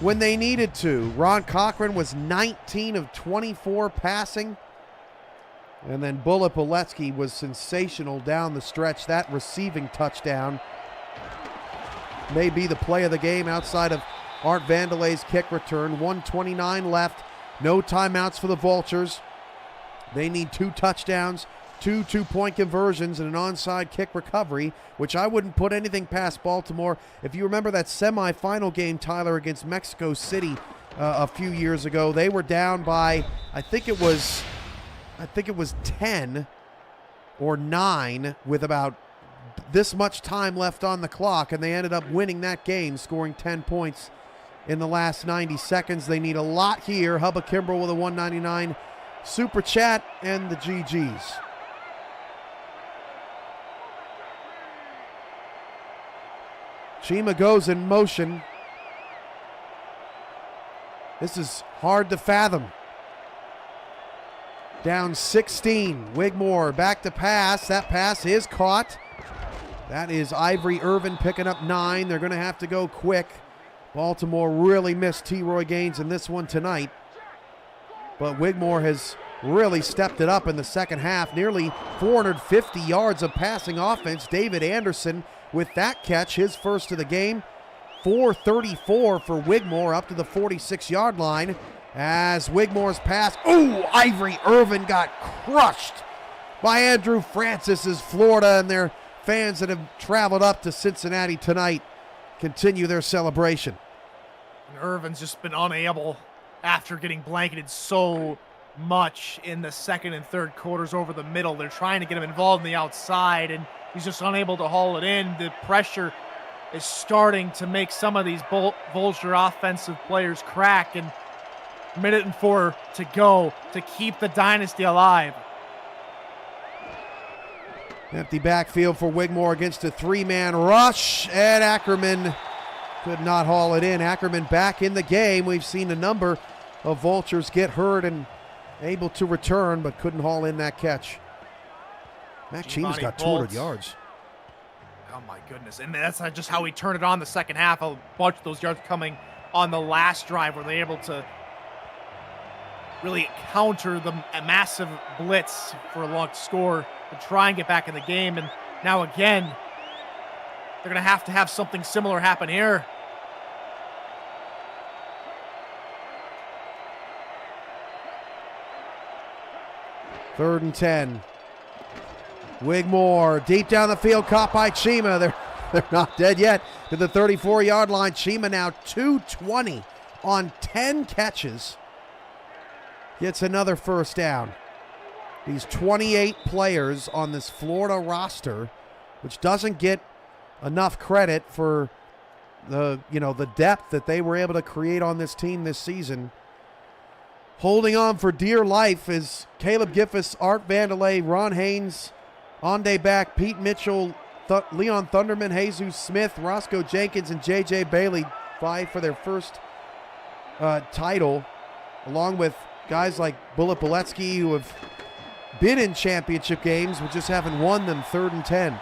when they needed to. Ron Cochran was 19 of 24 passing. And then Bullet Boletsky was sensational down the stretch. That receiving touchdown may be the play of the game outside of Art Vandelay's kick return. 1:29 left. No timeouts for the Vultures. They need 2 touchdowns, 2 two-point conversions, and an onside kick recovery, which I wouldn't put anything past Baltimore. If you remember that semifinal game, Tyler, against Mexico City a few years ago, they were down by, I think it was 10 or 9 with about this much time left on the clock, and they ended up winning that game, scoring 10 points in the last 90 seconds. They need a lot here. Hubba Kimbrell with a $1.99 super chat and the GGs. Chima goes in motion. This is hard to fathom. Down 16. Wigmore back to pass. That pass is caught. That is Ivory Irvin picking up 9. They're going to have to go quick. Baltimore really missed T-Roy Gaines in this one tonight. But Wigmore has really stepped it up in the second half. Nearly 450 yards of passing offense. David Anderson with that catch, his first of the game. 434 for Wigmore up to the 46-yard line. As Wigmore's pass, Ivory Irvin got crushed by Andrew Francis as Florida and their fans that have traveled up to Cincinnati tonight continue their celebration. And Irvin's just been unable, after getting blanketed so much in the second and third quarters over the middle. They're trying to get him involved in the outside, and he's just unable to haul it in. The pressure is starting to make some of these Vulture offensive players crack, and minute and 4 to go to keep the dynasty alive. Empty backfield for Wigmore against a 3-man rush, and Ackerman could not haul it in. Ackerman back in the game. We've seen a number of Vultures get hurt and able to return, but couldn't haul in that catch. Matt Chima's got 200 yards. Oh my goodness. And that's not just how he turned it on the second half. A bunch of those yards coming on the last drive where they're able to really counter the massive blitz for a long score to try and get back in the game. And now again, they're going to have something similar happen here. Third and 10. Wigmore deep down the field, caught by Chima. They're not dead yet. To the 34-yard line. Chima now 220 on 10 catches. Gets another first down. These 28 players on this Florida roster, which doesn't get enough credit for the depth that they were able to create on this team this season. Holding on for dear life is Caleb Giffis, Art Vandelay, Ron Haynes, Ande Back, Pete Mitchell, Leon Thunderman, Jesus Smith, Roscoe Jenkins, and J.J. Bailey vie for their first title, along with guys like Bullet Boletsky, who have been in championship games but just haven't won them 3rd and 10.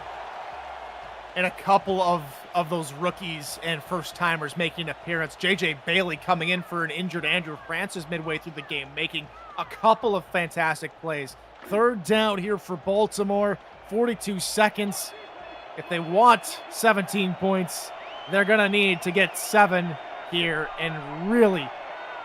And a couple of those rookies and first-timers making an appearance. J.J. Bailey coming in for an injured Andrew Francis midway through the game, making a couple of fantastic plays. 3rd down here for Baltimore, 42 seconds. If they want 17 points, they're going to need to get 7 here and really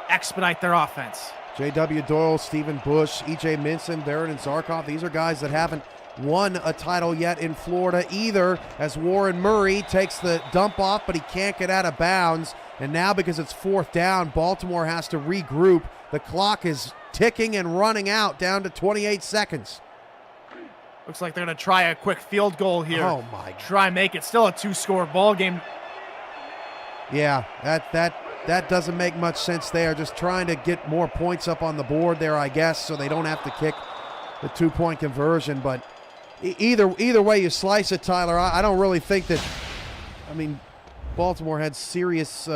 expedite their offense. J.W. Doyle, Stephen Bush, E.J. Minson, Barron, and Zarkov. These are guys that haven't won a title yet in Florida either, as Warren Murray takes the dump off, but he can't get out of bounds. And now, because it's 4th down, Baltimore has to regroup. The clock is ticking and running out, down to 28 seconds. Looks like they're going to try a quick field goal here. Oh, my God. Try and make it still a 2-score ball game. Yeah, that doesn't make much sense there. Just trying to get more points up on the board there, I guess, so they don't have to kick the 2-point conversion. But either way you slice it, Tyler, I don't really think that, I mean, Baltimore had serious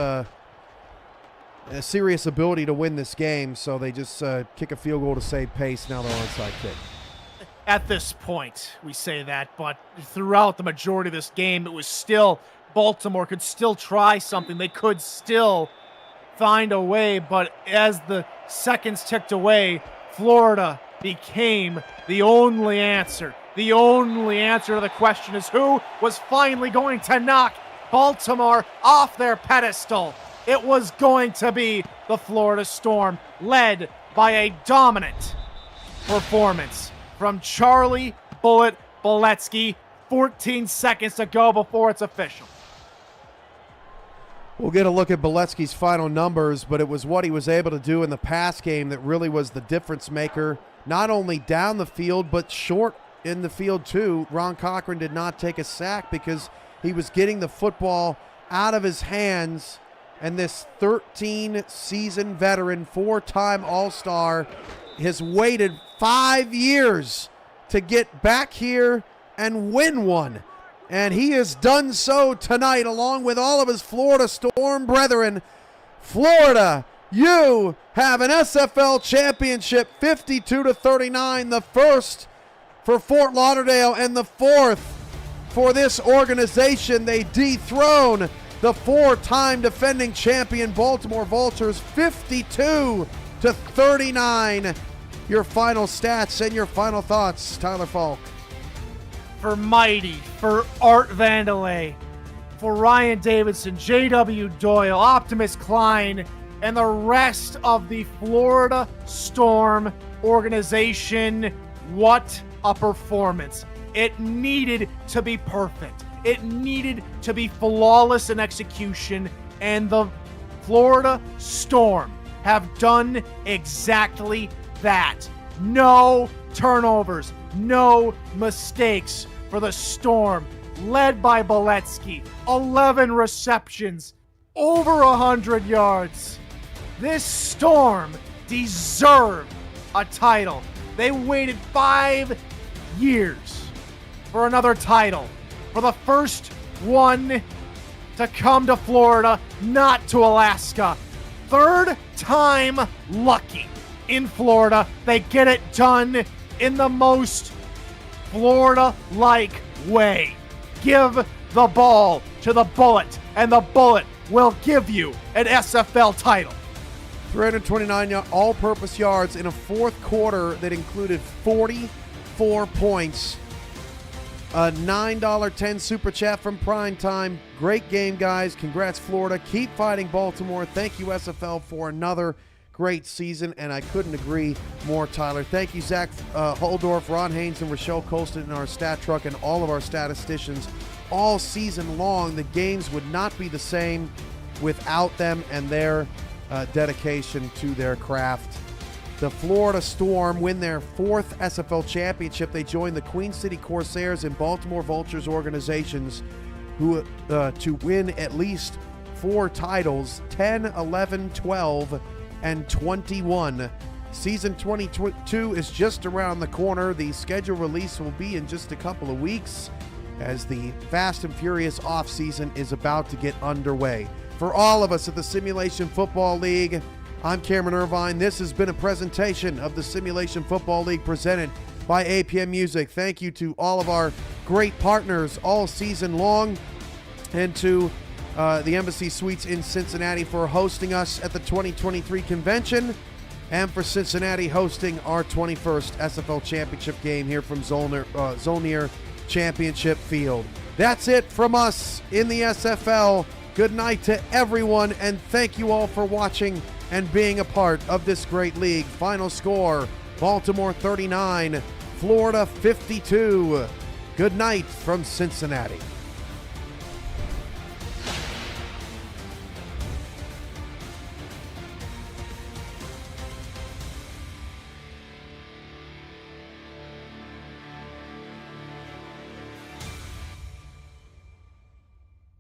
ability to win this game, so they just kick a field goal to save pace. Now they're onside kick. At this point, we say that, but throughout the majority of this game, it was still Baltimore could still try something. They could still find a way, but as the seconds ticked away, Florida became the only answer. The only answer to the question is who was finally going to knock Baltimore off their pedestal. It was going to be the Florida Storm, led by a dominant performance from Charlie Bullet Boletsky. 14 seconds to go before it's official. We'll get a look at Boletsky's final numbers, but it was what he was able to do in the pass game that really was the difference maker, not only down the field, but short in the field too. Ron Cochran did not take a sack because he was getting the football out of his hands, and this 13-season veteran, 4-time All-Star, has waited 5 years to get back here and win one. And he has done so tonight, along with all of his Florida Storm brethren. Florida, you have an SFL championship, 52-39, the first for Fort Lauderdale and the 4th for this organization. They dethrone the 4-time defending champion Baltimore Vultures, 52-39. Your final stats and your final thoughts, Tyler Falk. For Mighty, for Art Vandelay, for Ryan Davidson, J.W. Doyle, Optimus Klein, and the rest of the Florida Storm organization, what a performance. It needed to be perfect. It needed to be flawless in execution, and the Florida Storm have done exactly that. No turnovers, no mistakes for the Storm, led by Boletsky. 11 receptions, over 100 yards. This Storm deserved a title. They waited 5 years for another title, for the first one to come to Florida, not to Alaska. 3rd time lucky in Florida. They get it done in the most Florida-like way. Give the ball to the Bullet, and the Bullet will give you an SFL title. 329 all-purpose yards in a 4th quarter that included 44 points. A $9.10 super chat from Primetime. Great game, guys. Congrats, Florida. Keep fighting, Baltimore. Thank you, SFL, for another great season, and I couldn't agree more, Tyler. Thank you, Zach Holdorf, Ron Haynes, and Rochelle Colston in our stat truck, and all of our statisticians. All season long, the games would not be the same without them and their dedication to their craft. The Florida Storm win their 4th SFL championship. They join the Queen City Corsairs and Baltimore Vultures organizations who to win at least 4 titles, 10, 11, 12, 2021. Season 2022 is just around the corner. The schedule release will be in just a couple of weeks as the fast and furious offseason is about to get underway. For all of us at the Simulation Football League, I'm Cameron Irvine. This has been a presentation of the Simulation Football League presented by APM Music. Thank you to all of our great partners all season long, and to the Embassy Suites in Cincinnati for hosting us at the 2023 convention, and for Cincinnati hosting our 21st SFL Championship game here from Zolnir Championship Field. That's it from us in the SFL. Good night to everyone, and thank you all for watching and being a part of this great league. Final score, Baltimore 39, Florida 52. Good night from Cincinnati.